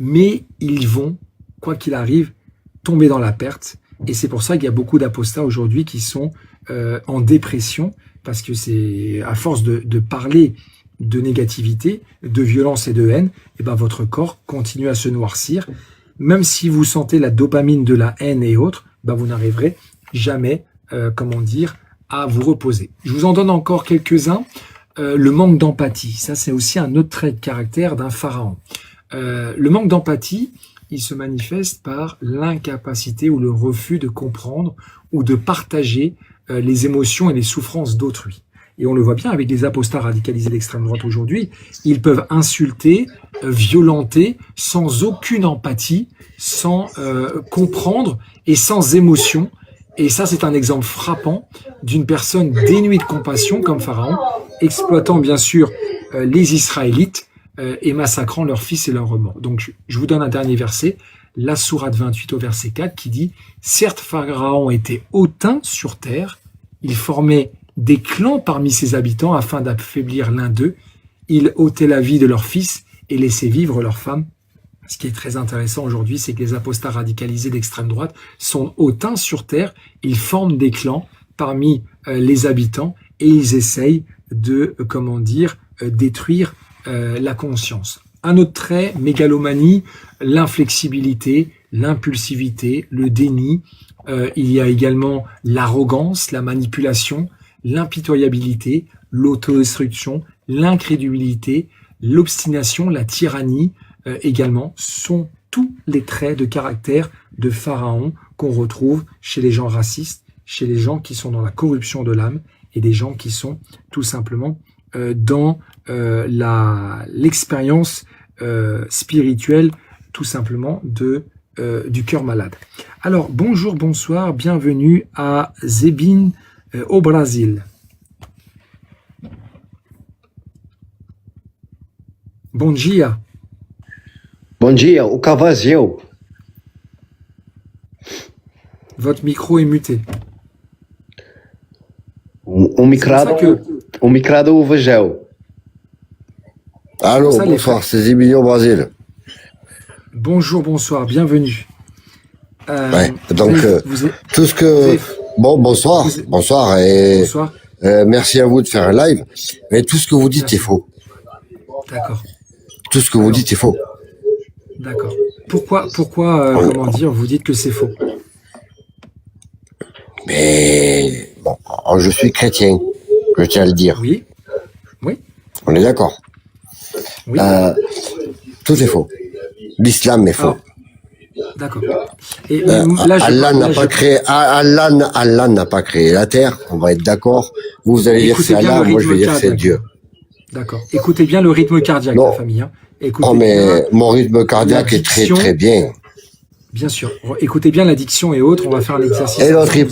mais ils vont, quoi qu'il arrive, tomber dans la perte. Et c'est pour ça qu'il y a beaucoup d'apostats aujourd'hui qui sont en dépression, parce que c'est à force de parler de négativité, de violence et de haine, et ben votre corps continue à se noircir. Même si vous sentez la dopamine de la haine et autres, ben vous n'arriverez jamais, à vous reposer. Je vous en donne encore quelques-uns. Le manque d'empathie, ça c'est aussi un autre trait de caractère d'un pharaon. Le manque d'empathie, il se manifeste par l'incapacité ou le refus de comprendre ou de partager les émotions et les souffrances d'autrui. Et on le voit bien avec les apostats radicalisés d'extrême droite aujourd'hui, ils peuvent insulter, violenter, sans aucune empathie, sans comprendre et sans émotion. Et ça, c'est un exemple frappant d'une personne dénuée de compassion comme Pharaon, exploitant bien sûr les Israélites et massacrant leurs fils et leurs remords. Donc je vous donne un dernier verset, la sourate 28 au verset 4 qui dit « Certes, Pharaon était hautain sur terre, il formait des clans parmi ses habitants afin d'affaiblir l'un d'eux, il ôtait la vie de leurs fils et laissait vivre leurs femmes. » Ce qui est très intéressant aujourd'hui, c'est que les apostats radicalisés d'extrême droite sont hautains sur terre, ils forment des clans parmi les habitants et ils essayent de, détruire la conscience. Un autre trait, mégalomanie, l'inflexibilité, l'impulsivité, le déni. Il y a également l'arrogance, la manipulation, l'impitoyabilité, l'autodestruction, l'incrédulité, l'obstination, la tyrannie également sont tous les traits de caractère de Pharaon qu'on retrouve chez les gens racistes, chez les gens qui sont dans la corruption de l'âme et des gens qui sont tout simplement dans l'expérience spirituelle tout simplement du cœur malade. Alors, bonjour, bonsoir, bienvenue à Zébine au Brésil. Bom dia. Bom dia, o Cavazio. Votre micro est muté. O micrado o Vegel. Allô, bonsoir, c'est Zébine au Brésil. Bonjour, bonsoir, bienvenue. Ouais, donc, tout ce que... bonsoir, bonsoir, et bonsoir. Merci à vous de faire un live, mais tout ce que vous dites est faux. D'accord. Tout ce que vous dites est faux. D'accord. Pourquoi comment dire, vous dites que c'est faux? Mais, bon, je suis chrétien, je tiens à le dire. Oui. Oui. On est d'accord. Oui. Tout est faux. L'islam est faux. D'accord. Et Allah n'a pas créé la terre, on va être d'accord. Vous allez dire c'est Allah, moi je vais dire c'est Dieu. D'accord. Écoutez bien le rythme cardiaque, la famille. Hein. Oh, mais mon rythme cardiaque est très très bien. Bien sûr. Écoutez bien la diction et autres, on va faire un exercice. Et l'autre il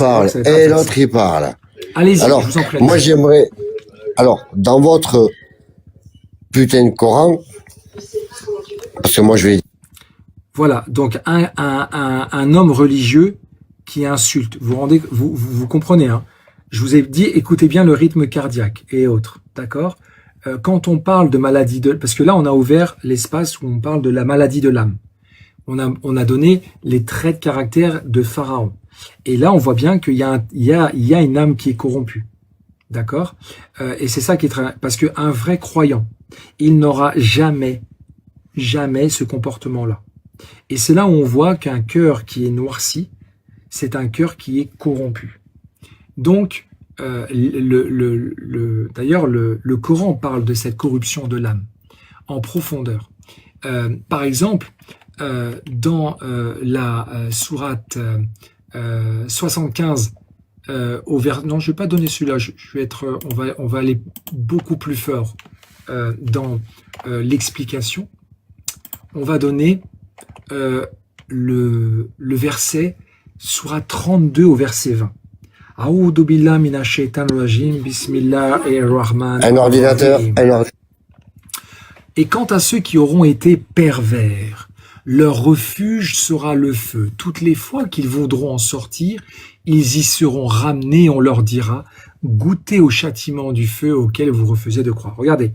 parle, Allez-y, alors, je vous en prie. Moi j'aimerais... Alors, dans votre putain de Coran, parce que moi je vais... Voilà, donc un homme religieux qui insulte. Vous comprenez, hein? Je vous ai dit, écoutez bien le rythme cardiaque et autres, d'accord? Quand on parle de maladie parce que là on a ouvert l'espace où on parle de la maladie de l'âme. On a donné les traits de caractère de Pharaon. Et là on voit bien qu'il y a une âme qui est corrompue, d'accord? Et c'est ça qui est très... Parce qu'un vrai croyant, il n'aura jamais ce comportement-là. Et c'est là où on voit qu'un cœur qui est noirci, c'est un cœur qui est corrompu. Donc, d'ailleurs, le Coran parle de cette corruption de l'âme en profondeur. Par exemple, dans la sourate 75, non, je vais pas donner celui-là. On va aller beaucoup plus fort dans l'explication. On va donner le verset sourate 32 au verset 20. A'oudou billahi minash shaitanir rajim, bismillahir-rahmanir-rahim. Un ordinateur. Et quant à ceux qui auront été pervers, leur refuge sera le feu. Toutes les fois qu'ils voudront en sortir, ils y seront ramenés, on leur dira, goûtez au châtiment du feu auquel vous refusez de croire. Regardez,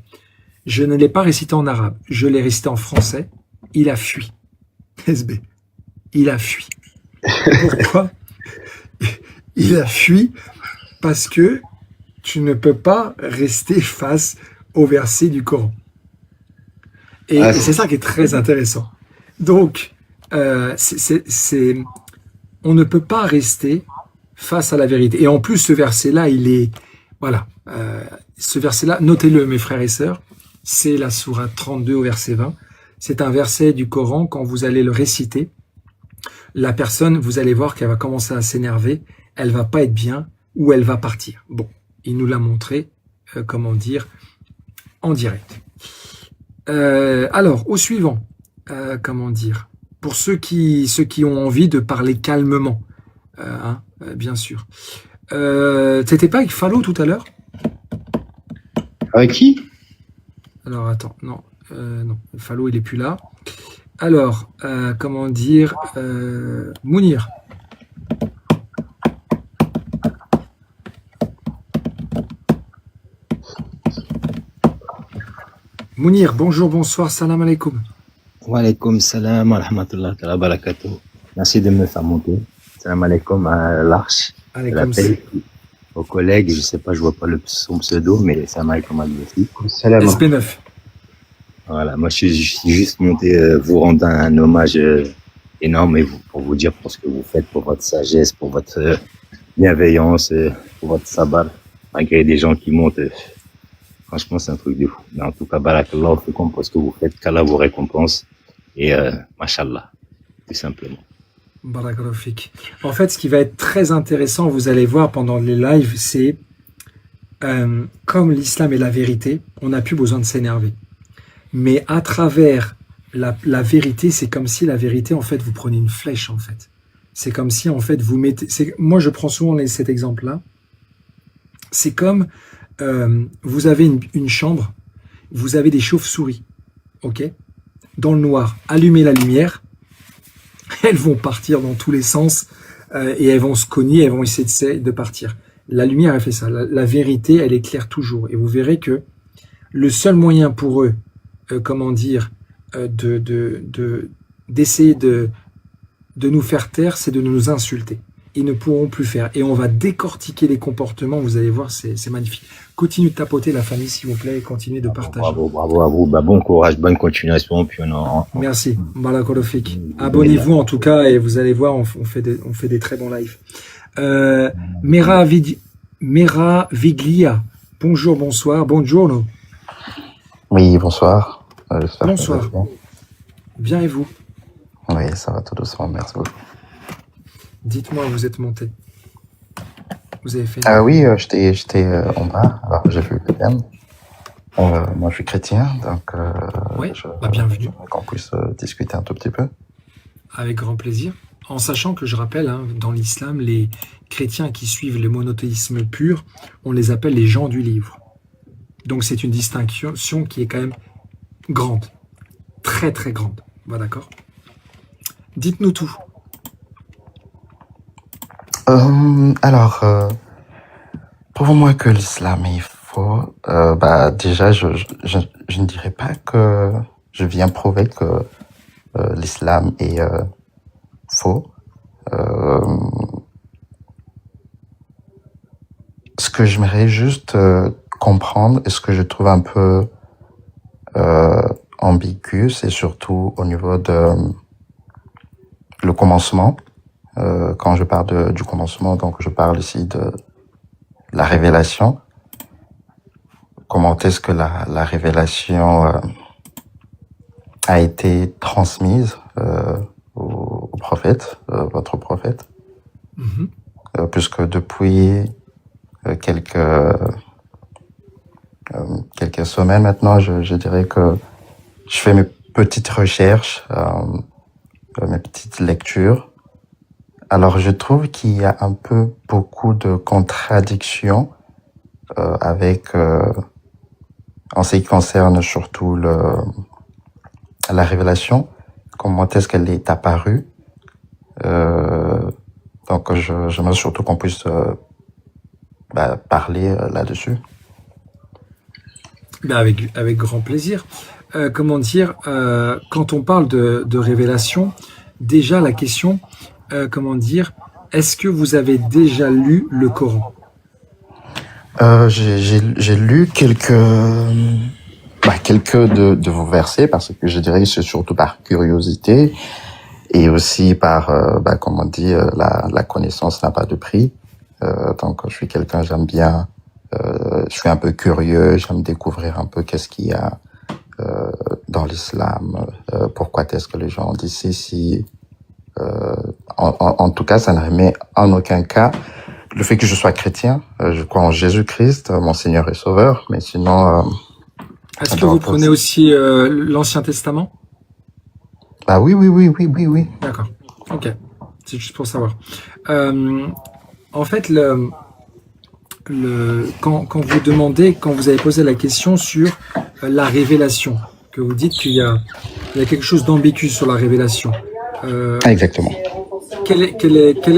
je ne l'ai pas récité en arabe, je l'ai récité en français. Il a fui. SB. Il a fui. Pourquoi? Il a fui parce que tu ne peux pas rester face au verset du Coran. Et c'est ça qui est très intéressant. Donc, on ne peut pas rester face à la vérité. Et en plus, ce verset-là, il est... Voilà. Ce verset-là, notez-le, mes frères et sœurs, c'est la sourate 32 au verset 20. C'est un verset du Coran, quand vous allez le réciter, la personne, vous allez voir qu'elle va commencer à s'énerver, elle va pas être bien, ou elle va partir. Bon, il nous l'a montré, comment dire, en direct. Alors, au suivant, comment dire, pour ceux qui ont envie de parler calmement, bien sûr. T'étais pas avec Fallot tout à l'heure? Avec qui? Alors, attends, non. Non, Fallot, il est plus là. Alors, comment dire, Mounir. Mounir, bonjour, bonsoir, salam alaikum. Wa alaikum salam wa rahmatullahi wa barakatuh. Merci de me faire monter. Salam alaikum à l'Arche, aux collègues, je sais pas, je vois pas son pseudo, mais salam alaikum à lui aussi. SB9. Voilà, moi je suis juste monté vous rendre un hommage énorme et pour vous dire pour ce que vous faites, pour votre sagesse, pour votre bienveillance, pour votre sabbat, malgré des gens qui montent. Franchement, c'est un truc de fou. Mais en tout cas, barakallah fikum pour ce que vous faites, qu'Allah vous récompense et mashallah, tout simplement. Barakallahu fik. En fait, ce qui va être très intéressant, vous allez voir pendant les lives, c'est comme l'islam est la vérité, on n'a plus besoin de s'énerver. Mais à travers la vérité, c'est comme si la vérité, en fait, vous prenez une flèche, en fait. C'est comme si, en fait, vous mettez... Moi, je prends souvent cet exemple-là. C'est comme, vous avez une chambre, vous avez des chauves-souris, ok? Dans le noir, allumez la lumière, elles vont partir dans tous les sens et elles vont se cogner, elles vont essayer de partir. La lumière, elle fait ça. La vérité, elle éclaire toujours. Et vous verrez que le seul moyen pour eux, d'essayer de nous faire taire, c'est de nous insulter. Ils ne pourront plus faire. Et on va décortiquer les comportements. Vous allez voir, c'est magnifique. Continuez de tapoter la famille, s'il vous plaît, et continuez de partager. Bravo à vous. Bah, bon courage, bonne continuation. Puis Merci. Barakallahu fik. Abonnez-vous en tout cas et vous allez voir, on fait des très bons lives. Mera Viglia. Bonjour, bonsoir. Buongiorno. Oui, bonsoir. Bonsoir. Bien et vous? Oui, ça va tout doucement, merci beaucoup. Dites-moi, vous êtes monté. Vous avez fait... Oui, j'étais en bas, alors j'ai vu le thème. Moi, je suis chrétien, donc ouais, bienvenue. Qu'on puisse discuter un tout petit peu. Avec grand plaisir. En sachant que je rappelle, dans l'islam, les chrétiens qui suivent le monothéisme pur, on les appelle les gens du livre. Donc c'est une distinction qui est quand même grande. Très très grande. Voilà, d'accord? Dites-nous tout. Prouve-moi que l'islam est faux. Déjà, je ne dirais pas que je viens prouver que l'islam est faux. Ce que j'aimerais juste comprendre et ce que je trouve un peu ambigu, c'est surtout au niveau de le commencement. Quand je parle du commencement, donc je parle ici de la révélation. Comment est-ce que la révélation a été transmise au prophète, votre prophète, puisque depuis quelques semaines maintenant, je dirais que je fais mes petites recherches, mes petites lectures. Alors, je trouve qu'il y a un peu beaucoup de contradictions avec, en ce qui concerne surtout la révélation. Comment est-ce qu'elle est apparue? Donc, j'aimerais surtout qu'on puisse parler là-dessus. Avec grand plaisir. Quand on parle de révélation, déjà la question... est-ce que vous avez déjà lu le Coran? J'ai lu quelques de vos versets, parce que je dirais que c'est surtout par curiosité et aussi par, la connaissance n'a pas de prix. Donc, je suis quelqu'un, j'aime bien, je suis un peu curieux, j'aime découvrir un peu qu'est-ce qu'il y a dans l'islam, pourquoi est-ce que les gens disent ceci. En tout cas, ça ne remet en aucun cas le fait que je sois chrétien. Je crois en Jésus-Christ, mon Seigneur et Sauveur, mais sinon... Est-ce que vous prenez aussi l'Ancien Testament? Oui. D'accord, ok. C'est juste pour savoir. En fait, quand vous avez posé la question sur la révélation, que vous dites qu'il y a quelque chose d'ambigu sur la révélation. Exactement. Quelle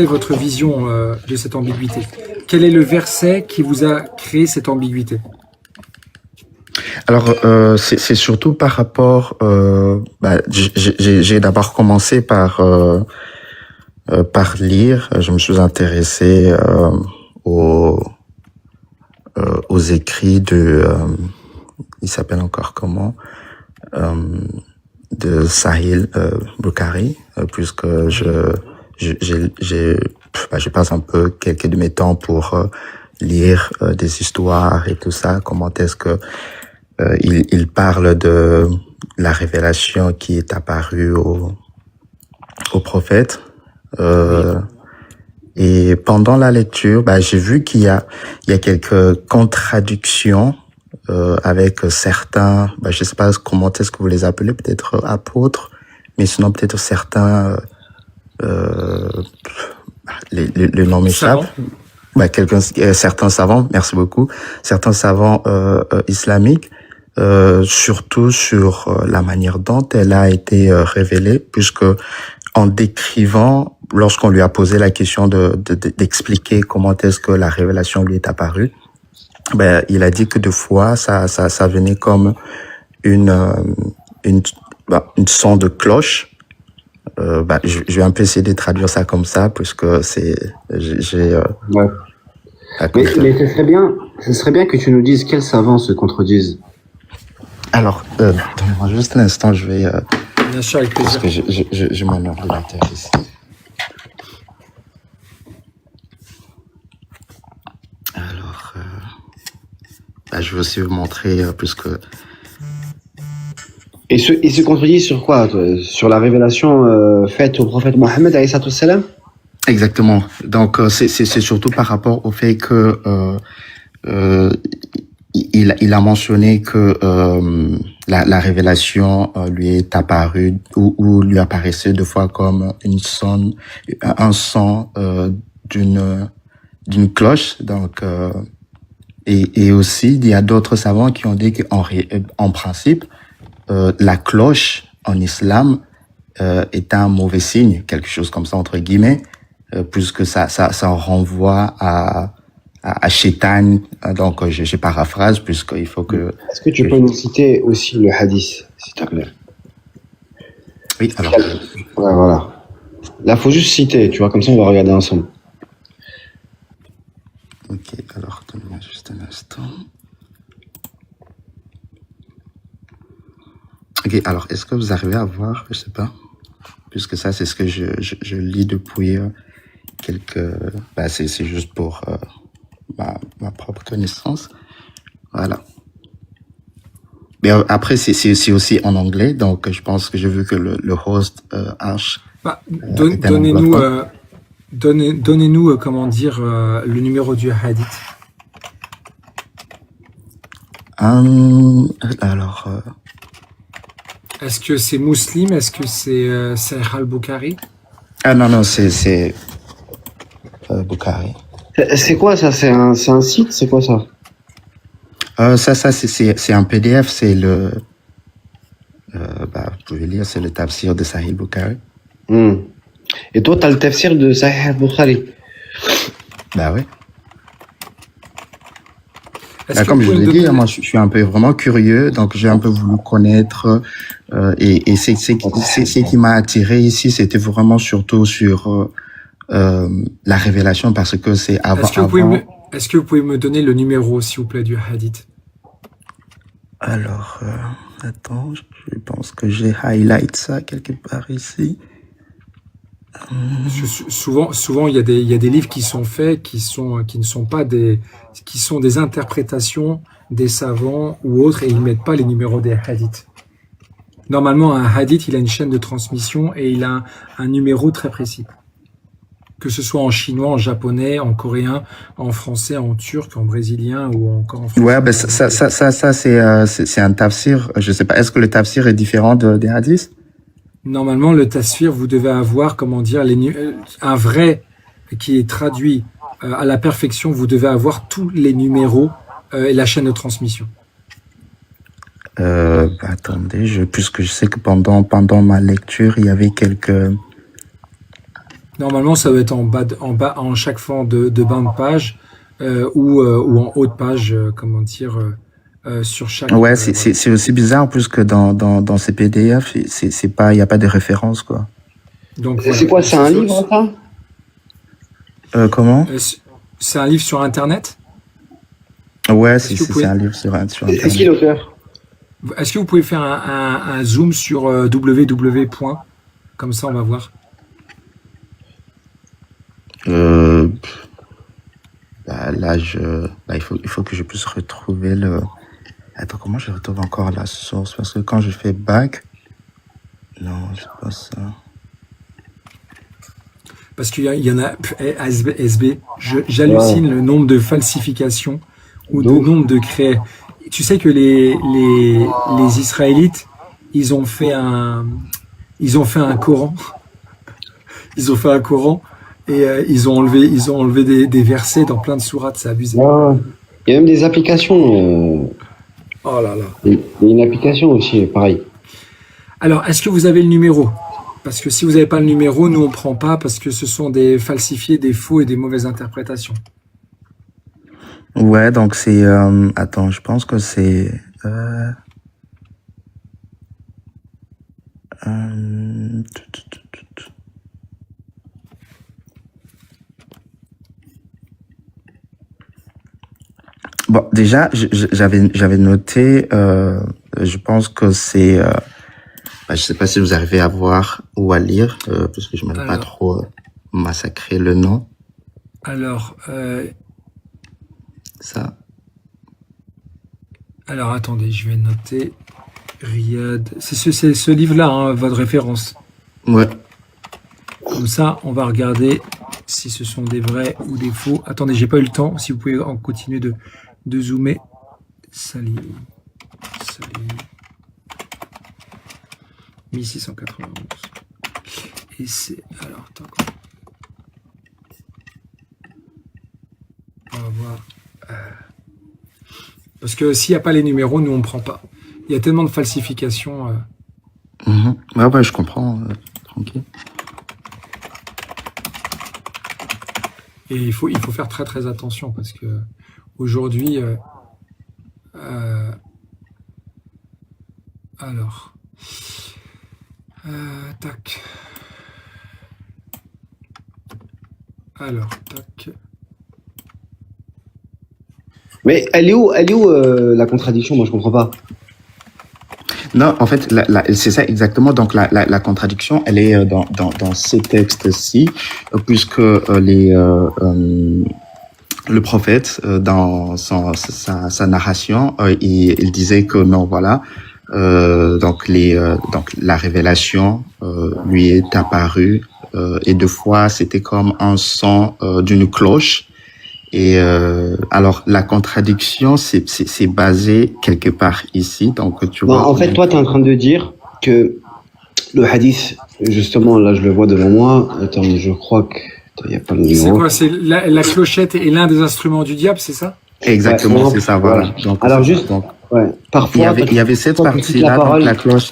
est votre vision de cette ambiguïté? Quel est le verset qui vous a créé cette ambiguïté? Alors, c'est surtout par rapport... j'ai d'abord commencé par lire. Je me suis intéressé aux écrits de... il s'appelle encore comment? de Sahil Bukhari, puisque je passe un peu quelques de mes temps pour lire des histoires et tout ça. Comment est-ce que il parle de la révélation qui est apparue au prophète. Et pendant la lecture, j'ai vu qu'il y a quelques contradictions avec certains, je sais pas comment est-ce que vous les appelez, peut-être apôtres, mais sinon peut-être certains, le nom m'échappe. Certains savants, merci beaucoup, certains savants islamiques, surtout sur la manière dont elle a été révélée, puisque en décrivant, lorsqu'on lui a posé la question d'expliquer comment est-ce que la révélation lui est apparue, il a dit que des fois ça venait comme une son de cloche. Je vais un peu essayer de traduire ça comme ça, puisque ouais. Mais ce serait bien que tu nous dises quels savants se contredisent. Alors, donnez-moi juste un instant, je vais... Bien sûr, avec plaisir. Parce que je m'en ordinateur ici. Alors, je vais aussi vous montrer, puisque... Et se contredisent sur quoi, toi? Sur la révélation faite au prophète Mohammed, alayhi salam? Exactement. Donc, c'est surtout par rapport au fait que il a mentionné que la révélation lui est apparue ou lui apparaissait deux fois comme un son d'une cloche. Donc, et aussi il y a d'autres savants qui ont dit qu'en principe la cloche en islam est un mauvais signe, quelque chose comme ça entre guillemets, puisque ça renvoie à Shaitan. Donc je paraphrase, puisqu'il faut que... Est-ce que tu peux nous citer aussi le hadith, s'il te plaît? Oui, alors... Ouais, voilà. Là, faut juste citer, tu vois, comme ça on va regarder ensemble. Ok, alors donne-moi juste un instant. Ok, alors est-ce que vous arrivez à voir, je sais pas, puisque ça c'est ce que je lis depuis quelques... c'est juste pour... ma propre connaissance. Voilà. Mais après, c'est aussi en anglais, donc je pense que j'ai vu que le host Arch... Donnez-nous, comment dire, le numéro du hadith. Alors... Est-ce que c'est Muslim? Est-ce que c'est Sahih al-Bukhari? Ah non, c'est Bukhari. C'est quoi ça? C'est un site? C'est quoi ça? Ça c'est un PDF, c'est le... vous pouvez lire, c'est le tafsir de Sahih Bukhari. Et toi, t'as le tafsir de Sahih Bukhari? Oui. Comme je vous l'ai dit, moi je suis un peu vraiment curieux, donc j'ai un peu voulu connaître, et c'est qui m'a attiré ici, c'était vraiment surtout sur la révélation, parce que c'est avant... Est-ce que vous pouvez me donner le numéro, s'il vous plaît, du hadith? Alors, attends, je pense que j'ai highlight ça quelque part ici. Souvent, il y a des livres qui sont faits, qui sont des interprétations des savants ou autres, et ils mettent pas les numéros des hadiths. Normalement, un hadith, il a une chaîne de transmission et il a un numéro très précis. Que ce soit en chinois, en japonais, en coréen, en français, en turc, en brésilien ou encore en français. Ouais, c'est un tafsir. Je sais pas, est-ce que le tafsir est différent des hadiths? Normalement, le tafsir, vous devez avoir, un vrai qui est traduit à la perfection, vous devez avoir tous les numéros et la chaîne de transmission. Attendez, puisque je sais que pendant ma lecture, il y avait quelques... Normalement, ça doit être en bas, en chaque fond de bas de page ou en haut de page, sur chaque. Ouais, c'est aussi bizarre, puisque dans ces PDF, c'est pas, il y a pas de référence, quoi. Donc c'est quoi, c'est un livre, ça? Comment? C'est un livre sur Internet? Ouais, c'est un livre sur Internet. C'est qui l'auteur? Est-ce que vous pouvez faire un zoom sur www. Comme ça, on va voir. Là, il faut que je puisse retrouver le... Attends, comment je retrouve encore la source? Parce que quand je fais back... Non, c'est pas ça. Parce qu'il y en a... SB, j'hallucine le nombre de falsifications ou le nombre de créés. Tu sais que les Israélites, ils ont fait un Coran. Ils ont fait un Coran et ils ont enlevé des versets dans plein de sourates, c'est abusé. Ouais. Il y a même des applications. Oh là là. Il y a une application aussi, pareil. Alors, est-ce que vous avez le numéro? Parce que si vous n'avez pas le numéro, nous on prend pas parce que ce sont des falsifiés, des faux et des mauvaises interprétations. Ouais, donc c'est... attends, je pense que c'est... Bon, déjà, j'avais noté, je pense que c'est... je sais pas si vous arrivez à voir ou à lire, parce que je ne m'avais pas trop massacré le nom. Alors, ça. Alors, attendez, je vais noter Riyad. C'est ce livre-là, hein, votre référence. Ouais. Comme ça, on va regarder si ce sont des vrais ou des faux. Attendez, j'ai pas eu le temps. Si vous pouvez en continuer de zoomer. Salut. 1691. Et c'est... Alors, attends. On va voir. Parce que s'il n'y a pas les numéros, nous on ne prend pas. Il y a tellement de falsifications. Ouais, je comprends. Tranquille. Et il faut faire très très attention parce que aujourd'hui, alors, tac. Alors, tac. Mais elle est où la contradiction? Moi, je comprends pas. Non, en fait, c'est ça exactement. Donc, la contradiction, elle est dans ces textes-ci, puisque le prophète, dans sa narration, il disait que non, voilà, donc la révélation lui est apparue, et deux fois, c'était comme un son d'une cloche. Et alors la contradiction, c'est basé quelque part ici. Donc tu vois. En fait, toi, tu es en train de dire que le hadith, justement, là, je le vois devant moi. Attends, je crois que il n'y a pas le numéro. C'est quoi? C'est la clochette est l'un des instruments du diable, c'est ça? Exactement, c'est ça. Voilà. Donc, alors juste, parfois, il y avait cette partie-là, donc la cloche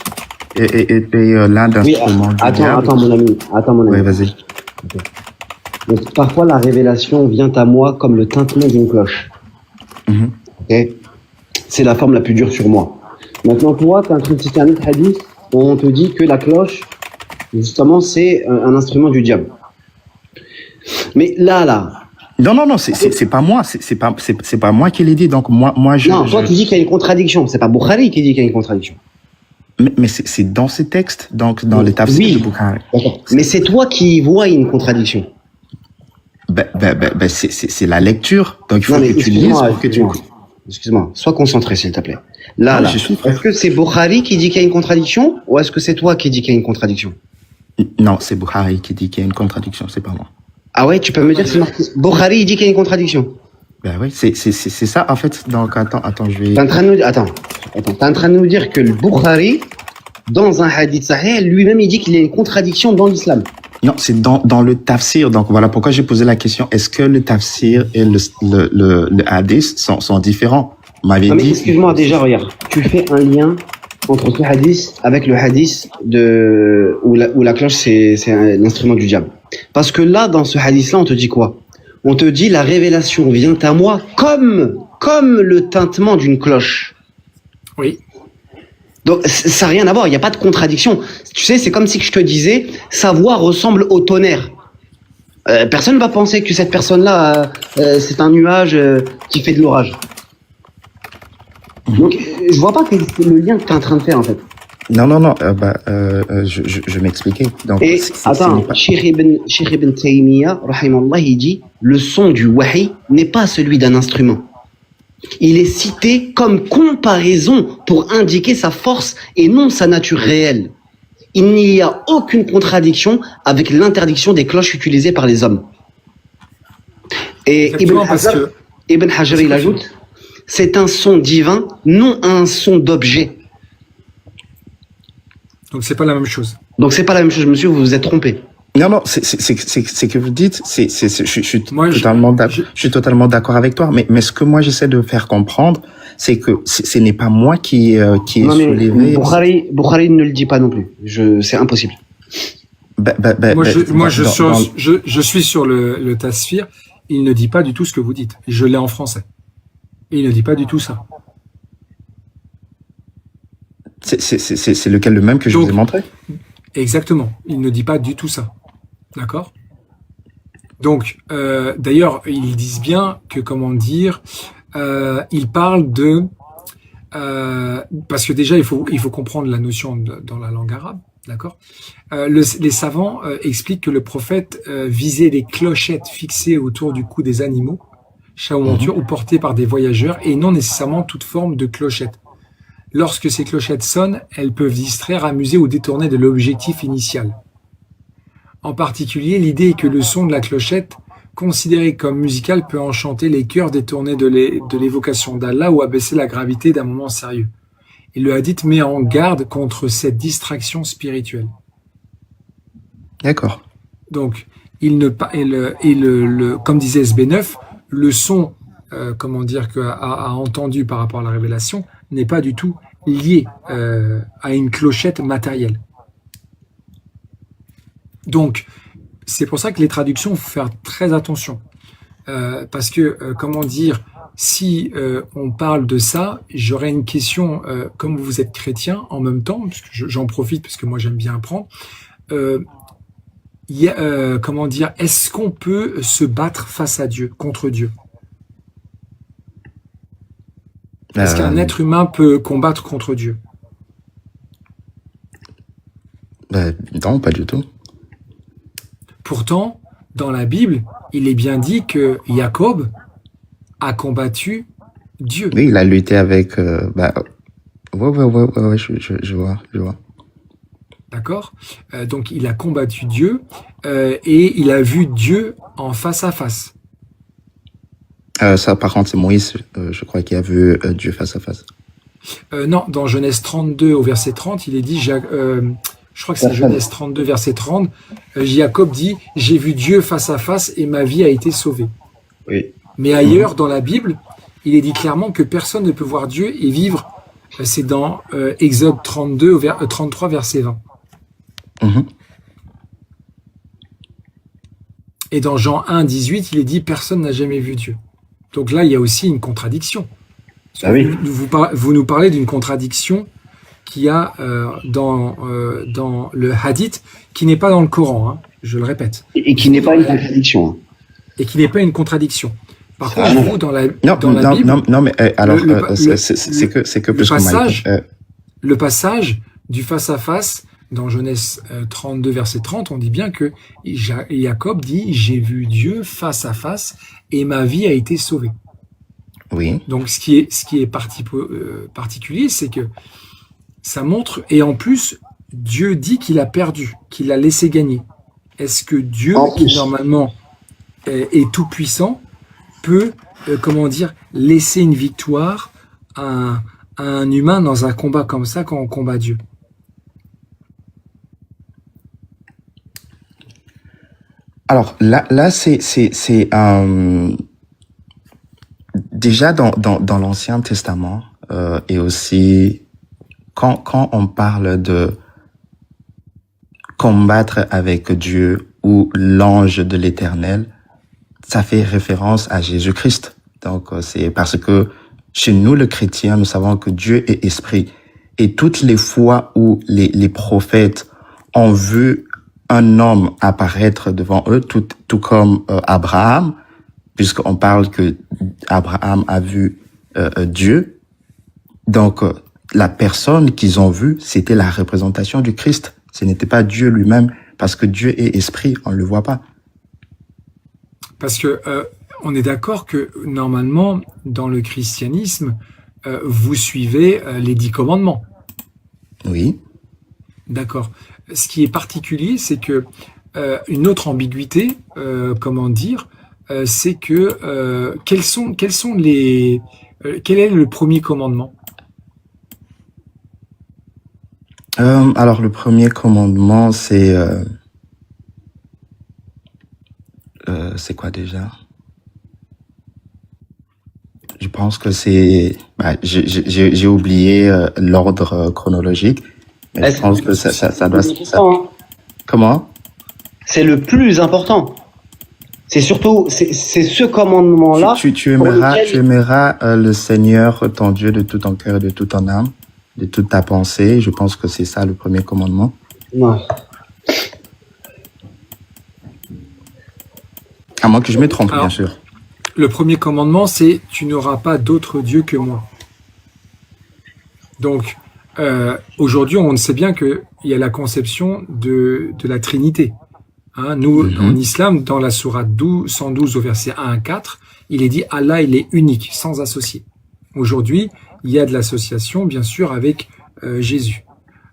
était l'un d'instruments du diable. Attends, mon ami. Oui, vas-y. Okay. Donc, parfois, la révélation vient à moi comme le tintement d'une cloche. Okay. C'est la forme la plus dure sur moi. Maintenant, toi, tu es en train de citer un autre hadith où on te dit que la cloche, justement, c'est un instrument du diable. Mais là. Non, c'est pas moi. C'est pas moi qui l'ai dit. Donc, moi, toi, tu dis qu'il y a une contradiction. C'est pas Bukhari qui dit qu'il y a une contradiction. Mais c'est dans ces textes, donc dans les tafsirs de Bukhari. Mais c'est toi qui vois une contradiction. C'est la lecture. Donc, il faut que tu lises pour que tu... Excuse-moi, sois concentré, s'il te plaît. Là, est-ce que c'est Bukhari qui dit qu'il y a une contradiction ou est-ce que c'est toi qui dis qu'il y a une contradiction? Non, c'est Bukhari qui dit qu'il y a une contradiction, c'est pas moi. Ah ouais, tu peux me dire c'est marqué. Bukhari, il dit qu'il y a une contradiction. Ben oui, c'est ça, en fait. Donc, attends, je vais... T'es en train de nous dire que le Bukhari, dans un hadith sahih, lui-même, il dit qu'il y a une contradiction dans l'islam. Non, c'est dans le tafsir. Donc voilà pourquoi j'ai posé la question. Est-ce que le tafsir et le hadith sont différents? On m'avait dit. Excuse-moi, déjà, regarde. Tu fais un lien entre ce hadith avec le hadith où la cloche, c'est un instrument du diable. Parce que là, dans ce hadith-là, on te dit quoi? On te dit la révélation vient à moi comme le tintement d'une cloche. Oui. Donc ça n'a rien à voir, il n'y a pas de contradiction. Tu sais, c'est comme si je te disais, sa voix ressemble au tonnerre. Personne ne va penser que cette personne-là, c'est un nuage qui fait de l'orage. Donc, je vois pas quel est le lien que tu es en train de faire, en fait. Non, je m'expliquais. Donc, Et ce n'est attends, pas... Cheikh Ibn Taymiyyah, rahimallah, il dit le son du wahi n'est pas celui d'un instrument. Il est cité comme comparaison pour indiquer sa force et non sa nature réelle. Il n'y a aucune contradiction avec l'interdiction des cloches utilisées par les hommes. Et Exactement, parce que Ibn Hajar, il ajoute, c'est un son divin, non un son d'objet. donc c'est pas la même chose. Donc c'est pas la même chose, monsieur, vous vous êtes trompé. Non, c'est que vous dites, je suis Moi, je suis totalement d'accord avec toi, mais ce que moi j'essaie de faire comprendre, c'est que ce n'est pas moi qui ai Non, mais soulevé. Bukhari ne le dit pas non plus. C'est impossible. Je suis sur le Tasfir. Il ne dit pas du tout ce que vous dites. Je l'ai en français. Et il ne dit pas du tout ça. C'est lequel, le même que je Donc, vous ai montré? Exactement. Il ne dit pas du tout ça. D'accord? Donc, d'ailleurs, ils disent bien que, comment dire, ils parlent de... parce que déjà, il faut comprendre la notion dans la langue arabe. D'accord? Les savants expliquent que le prophète visait les clochettes fixées autour du cou des animaux, chats ou montures, ou portées par des voyageurs, et non nécessairement toute forme de clochette. Lorsque ces clochettes sonnent, elles peuvent distraire, amuser ou détourner de l'objectif initial. En particulier, l'idée est que le son de la clochette, considéré comme musical, peut enchanter les cœurs, détourner de l'évocation d'Allah ou abaisser la gravité d'un moment sérieux. Et le hadith met en garde contre cette distraction spirituelle. D'accord. Donc, comme disait SB9, le son, comment dire, qu'a entendu par rapport à la révélation n'est pas du tout lié à une clochette matérielle. Donc, c'est pour ça que les traductions, il faut faire très attention. Parce que, comment dire, si on parle de ça, j'aurais une question, comme vous êtes chrétien en même temps, parce que j'en profite parce que moi j'aime bien apprendre, comment dire, est-ce qu'on peut se battre face à Dieu, contre Dieu? Est-ce qu'un être humain peut combattre contre Dieu? Non, pas du tout. Pourtant, dans la Bible, il est bien dit que Jacob a combattu Dieu. Oui, il a lutté avec... ouais, je vois. D'accord? Donc, il a combattu Dieu et il a vu Dieu en face à face. Ça, par contre, c'est Moïse, je crois, qui a vu Dieu face à face. Non, dans Genèse 32 au verset 30, il est dit, je crois que c'est Genèse 32 verset 30, Jacob dit, j'ai vu Dieu face à face et ma vie a été sauvée. Oui. Mais ailleurs, dans la Bible, il est dit clairement que personne ne peut voir Dieu et vivre. C'est dans Exode 33 verset 20. Mm-hmm. Et dans Jean 1, 18, il est dit, personne n'a jamais vu Dieu. Donc là, il y a aussi une contradiction. Ah oui. Vous nous parlez d'une contradiction qu'il y a dans le hadith, qui n'est pas dans le Coran, hein, je le répète. Et qui n'est pas une contradiction. Et qui n'est pas une contradiction. Par contre, vous, dans la Bible... Non, mais alors, c'est que plus le passage du face-à-face, dans Genèse 32, verset 30, on dit bien que Jacob dit « J'ai vu Dieu face à face et ma vie a été sauvée ». Oui. Donc, ce qui est particulier, c'est que ça montre, et en plus, Dieu dit qu'il a perdu, qu'il a laissé gagner. Est-ce que Dieu, qui normalement est tout puissant, peut, comment dire, laisser une victoire à un humain dans un combat comme ça quand on combat Dieu? Alors là, c'est déjà dans l'Ancien Testament et aussi quand on parle de combattre avec Dieu ou l'ange de l'Éternel, ça fait référence à Jésus-Christ. Donc c'est parce que chez nous, les chrétiens, nous savons que Dieu est esprit. Et toutes les fois où les prophètes ont vu un homme apparaître devant eux, tout comme Abraham, puisqu'on parle que Abraham a vu Dieu Donc, la personne qu'ils ont vue, c'était la représentation du Christ. Ce n'était pas Dieu lui-même, parce que Dieu est esprit, on ne le voit pas. Parce que on est d'accord que normalement, dans le christianisme, vous suivez les 10 commandements. Oui. D'accord. Ce qui est particulier, c'est que une autre ambiguïté, c'est que quel est le premier commandement? Alors, le premier commandement, c'est quoi déjà? Je pense que c'est... j'ai oublié l'ordre chronologique, mais je pense que ça doit... Comment? C'est le plus important. C'est surtout, c'est ce commandement-là. Tu aimeras le Seigneur, ton Dieu, de tout ton cœur, de toute ton âme, de toute ta pensée. Je pense que c'est ça le premier commandement. Non. À moins que je me trompe, bien sûr. Le premier commandement, c'est « Tu n'auras pas d'autre Dieu que moi ». Donc, aujourd'hui, on sait bien qu'il y a la conception de la Trinité. Hein, nous, en islam, dans la sourate 112 au verset 1 à 4, il est dit « Allah, il est unique, sans associé ». Aujourd'hui, il y a de l'association, bien sûr, avec Jésus.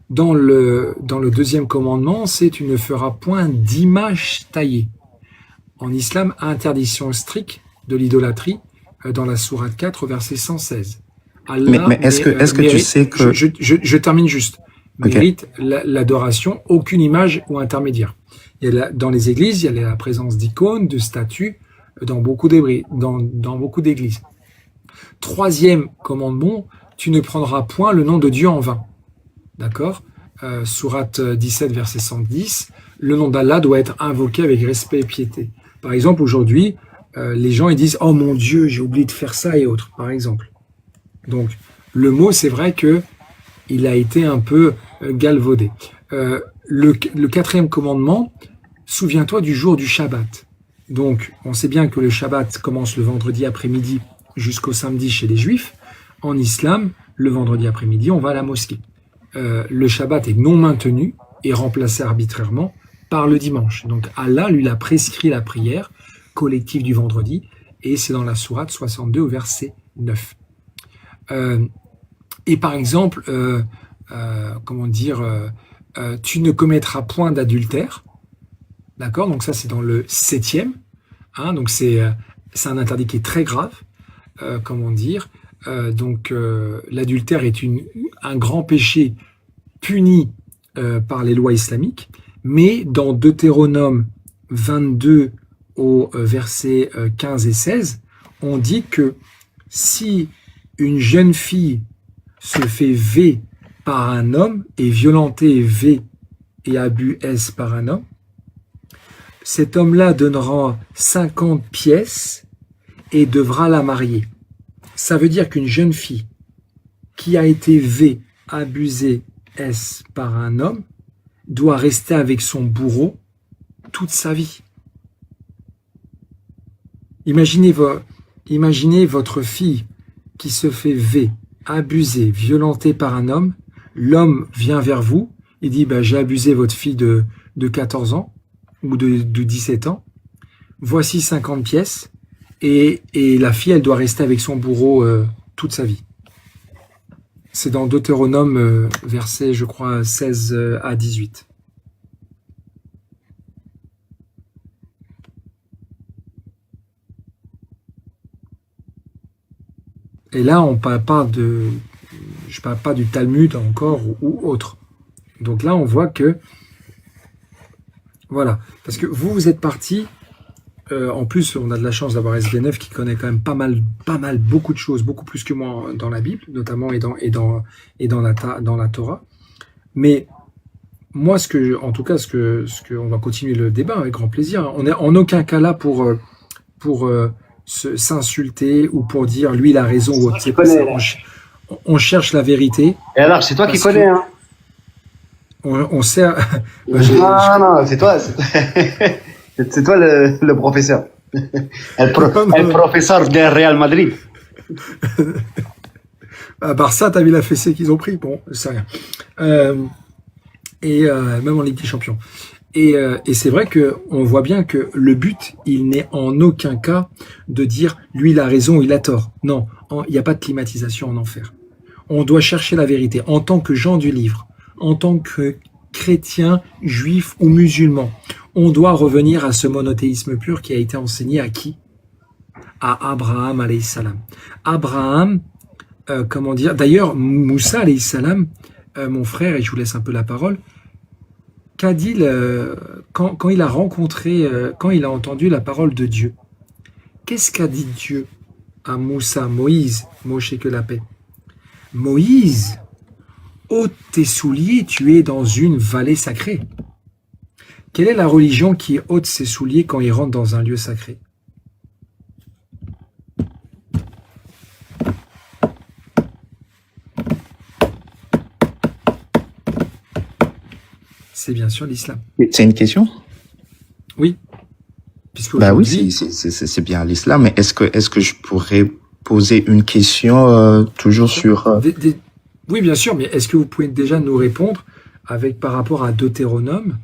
Dans le deuxième commandement, c'est « Tu ne feras point d'image taillée ». En islam, interdiction stricte de l'idolâtrie dans la sourate 4 au verset 116. Allah mais est-ce que tu sais que... Je termine juste. Okay. Mérite l'adoration, aucune image ou intermédiaire. Dans les églises, il y a la présence d'icônes, de statues, dans beaucoup d'églises. Troisième commandement, tu ne prendras point le nom de Dieu en vain. D'accord? Sourate 17, verset 110, le nom d'Allah doit être invoqué avec respect et piété. Par exemple, aujourd'hui, les gens ils disent « Oh mon Dieu, j'ai oublié de faire ça » et autres, par exemple. Donc, le mot, c'est vrai que il a été un peu galvaudé. Le quatrième commandement, souviens-toi du jour du Shabbat. Donc, on sait bien que le Shabbat commence le vendredi après-midi jusqu'au samedi chez les Juifs. En islam, le vendredi après-midi, on va à la mosquée. Le Shabbat est non maintenu et remplacé arbitrairement par le dimanche. Donc, Allah, lui, a prescrit la prière collective du vendredi, et c'est dans la sourate 62 au verset 9. Et par exemple, tu ne commettras point d'adultère, d'accord? Donc ça, c'est dans le 7e, hein, donc c'est un interdit qui est très grave, l'adultère est un grand péché puni par les lois islamiques, mais dans Deutéronome 22 au verset 15 et 16, on dit que si une jeune fille se fait V par un homme et violenter V et abus S par un homme, cet homme-là donnera 50 pièces et devra la marier. Ça veut dire qu'une jeune fille qui a été V, abusée S par un homme, doit rester avec son bourreau toute sa vie. Imaginez votre fille qui se fait V, abusée, violentée par un homme. L'homme vient vers vous et dit « j'ai abusé votre fille de 14 ans ou de 17 ans. Voici 50 pièces. » Et la fille, elle doit rester avec son bourreau toute sa vie. C'est dans Deutéronome, verset, je crois, 16 à 18. Et là, je parle pas du Talmud encore ou autre. Donc là, on voit que, voilà, parce que vous êtes parti. En plus, on a de la chance d'avoir SB9 qui connaît quand même pas mal, beaucoup de choses, beaucoup plus que moi dans la Bible, notamment et dans la Torah. Mais moi, on va continuer le débat avec grand plaisir. On n'est en aucun cas là pour s'insulter ou pour dire lui il a raison ou autre. On cherche la vérité. Et alors, c'est toi qui connais, hein. On sait. Non, c'est toi. C'est toi le professeur. Le professeur du Real Madrid. À Barça, t'as vu la fessée qu'ils ont pris? Bon, c'est rien. Même en Ligue des Champions. Et c'est vrai que on voit bien que le but, il n'est en aucun cas de dire lui il a raison, il a tort. Non, il n'y a pas de climatisation en enfer. On doit chercher la vérité en tant que gens du livre, en tant que chrétiens, juifs ou musulmans. On doit revenir à ce monothéisme pur qui a été enseigné à qui? À Abraham alayhi salam. Abraham, comment dire? D'ailleurs, Moussa alayhi salam, mon frère, et je vous laisse un peu la parole. Qu'a dit quand il a rencontré, quand il a entendu la parole de Dieu? Qu'est-ce qu'a dit Dieu à Moussa, Moïse, Moshe que la paix? Moïse, ôte tes souliers, tu es dans une vallée sacrée. Quelle est la religion qui ôte ses souliers quand il rentre dans un lieu sacré? C'est bien sûr l'islam. C'est une question? Oui. Puisque Bah oui, aujourd'hui, c'est bien l'islam, mais est-ce que je pourrais poser une question toujours sur... oui, bien sûr, mais est-ce que vous pouvez déjà nous répondre avec par rapport à Deutéronome,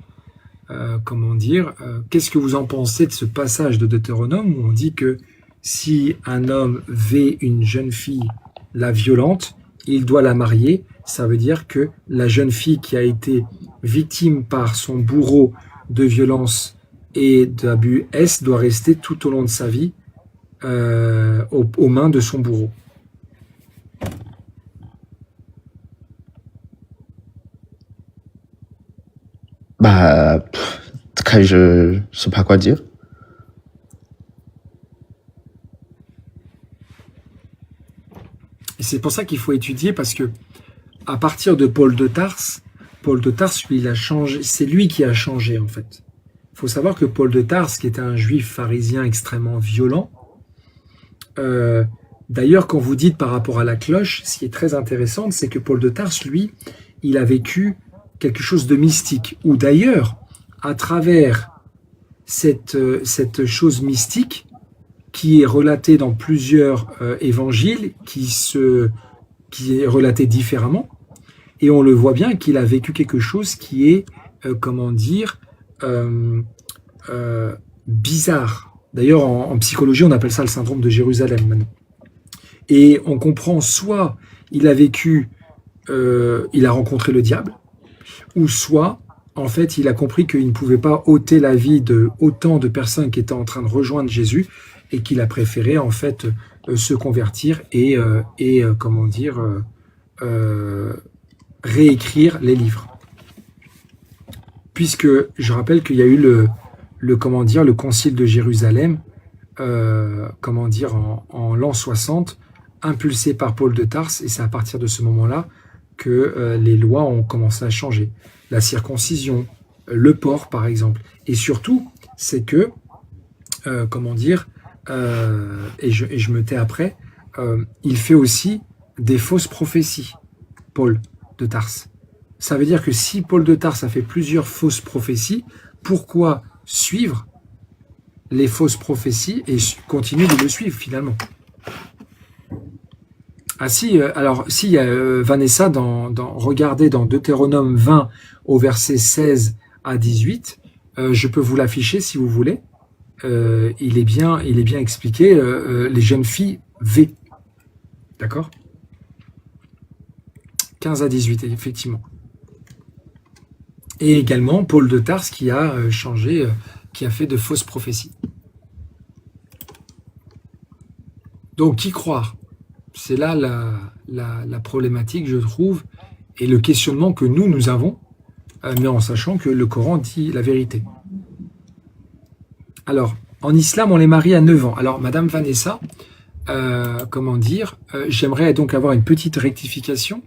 comment dire, qu'est-ce que vous en pensez de ce passage de Deutéronome où on dit que si un homme vêt une jeune fille, la violente, il doit la marier. Ça veut dire que la jeune fille qui a été victime par son bourreau de violence et d'abus doit rester tout au long de sa vie aux mains de son bourreau. Bah, en tout cas, je sais pas quoi dire. Et c'est pour ça qu'il faut étudier, parce que à partir de Paul de Tarse, lui, il a changé. C'est lui qui a changé, en fait. Il faut savoir que Paul de Tarse, qui était un juif pharisien extrêmement violent, d'ailleurs, quand vous dites par rapport à la cloche, ce qui est très intéressant, c'est que Paul de Tarse, lui, il a vécu quelque chose de mystique, ou d'ailleurs, à travers cette chose mystique, qui est relatée dans plusieurs évangiles, qui est relatée différemment, et on le voit bien qu'il a vécu quelque chose qui est, bizarre. D'ailleurs, en psychologie, on appelle ça le syndrome de Jérusalem maintenant. Et on comprend soit il a vécu, il a rencontré le diable, ou soit, en fait, il a compris qu'il ne pouvait pas ôter la vie de autant de personnes qui étaient en train de rejoindre Jésus, et qu'il a préféré, en fait, se convertir et réécrire les livres. Puisque je rappelle qu'il y a eu le concile de Jérusalem, en l'an 60, impulsé par Paul de Tarse, et c'est à partir de ce moment-là que les lois ont commencé à changer. La circoncision, le porc par exemple. Et surtout, c'est que, et je me tais après, il fait aussi des fausses prophéties, Paul de Tarse. Ça veut dire que si Paul de Tarse a fait plusieurs fausses prophéties, pourquoi suivre les fausses prophéties et continuer de le suivre finalement? Ah si, alors si Vanessa, regardez dans Deutéronome 20 au verset 16 à 18, je peux vous l'afficher si vous voulez. Il est bien expliqué, les jeunes filles V. D'accord? 15 à 18, effectivement. Et également Paul de Tarse qui a changé, qui a fait de fausses prophéties. Donc, qui croire? C'est là la problématique, je trouve, et le questionnement que nous avons, mais en sachant que le Coran dit la vérité. Alors, en islam, on les marie à 9 ans. Alors, Madame Vanessa, j'aimerais donc avoir une petite rectification.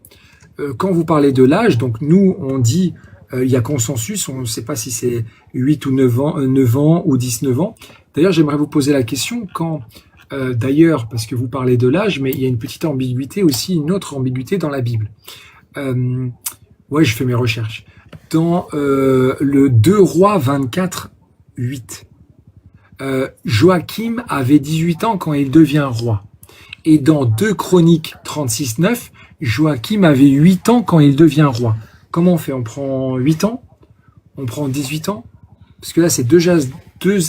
Quand vous parlez de l'âge, donc nous, on dit, il y a consensus, on ne sait pas si c'est 8 ou 9 ans ou 19 ans. D'ailleurs, j'aimerais vous poser la question quand... d'ailleurs, parce que vous parlez de l'âge, mais il y a une petite ambiguïté aussi, une autre ambiguïté dans la Bible. Ouais, je fais mes recherches. Dans le 2 Rois 24, 8, Joachim avait 18 ans quand il devient roi. Et dans 2 Chroniques 36-9, Joachim avait 8 ans quand il devient roi. Comment on fait? On prend 8 ans? On prend 18 ans? Parce que là, c'est deux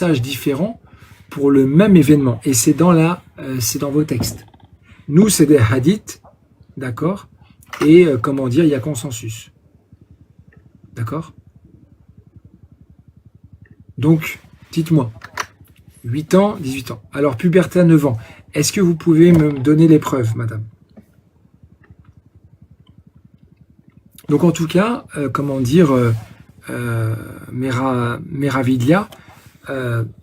âges différents pour le même événement. Et c'est dans vos textes. Nous, c'est des hadiths, d'accord? Et comment dire, il y a consensus. D'accord? Donc, dites-moi, 8 ans, 18 ans. Alors, puberté à 9 ans. Est-ce que vous pouvez me donner les preuves, madame? Donc, en tout cas, comment dire, Meravidia,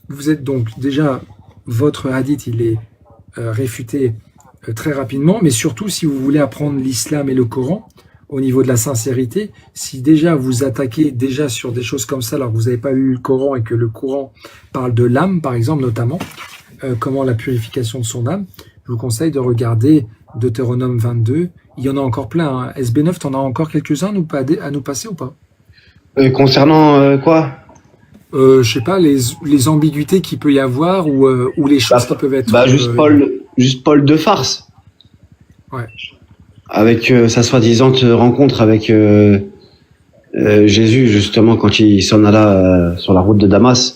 vous êtes donc déjà, votre hadith, il est réfuté très rapidement, mais surtout, si vous voulez apprendre l'islam et le Coran, au niveau de la sincérité, si déjà vous attaquez déjà sur des choses comme ça, alors que vous n'avez pas lu le Coran et que le Coran parle de l'âme, par exemple, notamment, comment la purification de son âme, je vous conseille de regarder Deutéronome 22. Il y en a encore plein. Hein. SB9, tu en as encore quelques-uns à nous passer ou pas? Concernant quoi? Je sais pas, les ambiguïtés qu'il peut y avoir ou les choses qui peuvent être... juste Paul de farce. Ouais. Avec sa soi-disant rencontre avec Jésus, justement, quand il s'en alla sur la route de Damas.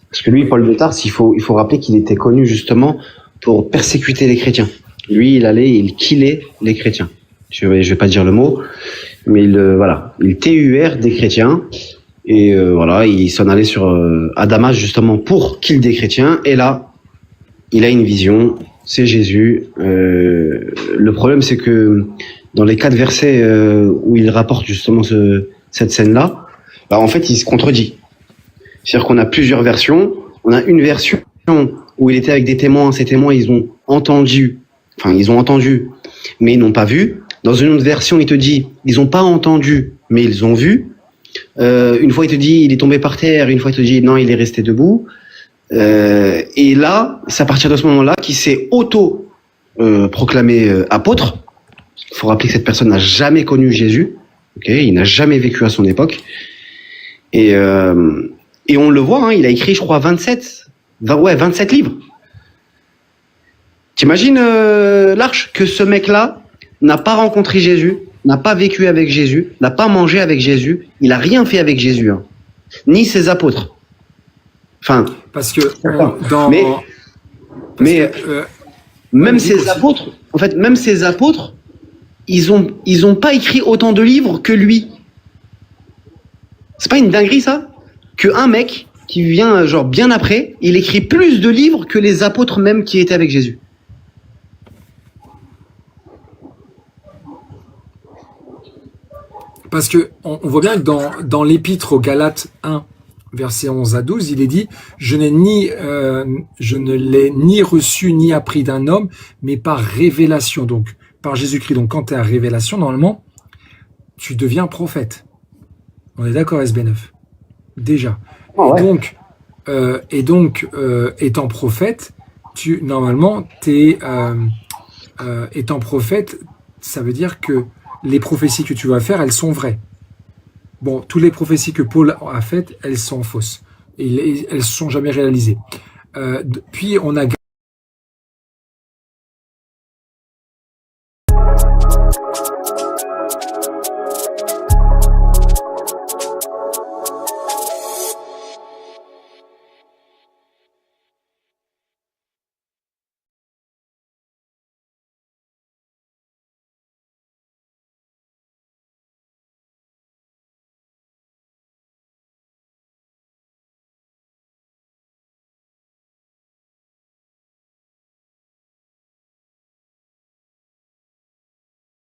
Parce que lui, Paul de Tarse, il faut rappeler qu'il était connu justement pour persécuter les chrétiens. Lui, il killait les chrétiens. Je vais pas dire le mot, mais il TUR des chrétiens. Et il s'en allait à Damas justement pour kill des chrétiens. Et là, il a une vision, c'est Jésus. Le problème, c'est que dans les 4 versets où il rapporte justement cette scène-là, en fait, il se contredit. C'est-à-dire qu'on a plusieurs versions. On a une version où il était avec des témoins. Ces témoins, ils ont entendu, mais ils n'ont pas vu. Dans une autre version, il te dit, ils n'ont pas entendu, mais ils ont vu. Une fois, il te dit, il est tombé par terre. Une fois, il te dit, non, il est resté debout. Et là, c'est à partir de ce moment-là qu'il s'est proclamé apôtre. Il faut rappeler que cette personne n'a jamais connu Jésus. Il n'a jamais vécu à son époque. Et on le voit, il a écrit, je crois, 27 livres. T'imagines, Larche, que ce mec-là n'a pas rencontré Jésus, n'a pas vécu avec Jésus, n'a pas mangé avec Jésus, il a rien fait avec Jésus, ni ses apôtres. Enfin, parce que même ses apôtres, en fait, ils ont pas écrit autant de livres que lui. C'est pas une dinguerie, ça? Que un mec qui vient bien après, il écrit plus de livres que les apôtres même qui étaient avec Jésus. Parce que on voit bien que dans l'épître aux Galates 1, verset 11 à 12, il est dit « Je ne l'ai ni reçu ni appris d'un homme, mais par révélation. » Donc, par Jésus-Christ. Donc, quand tu es à révélation, normalement, tu deviens prophète. On est d'accord, SB9? Déjà. Oh ouais. Donc, étant prophète, normalement, étant prophète, ça veut dire que les prophéties que tu vas faire, elles sont vraies. Bon, toutes les prophéties que Paul a faites, elles sont fausses. Elles ne sont jamais réalisées. Puis, on a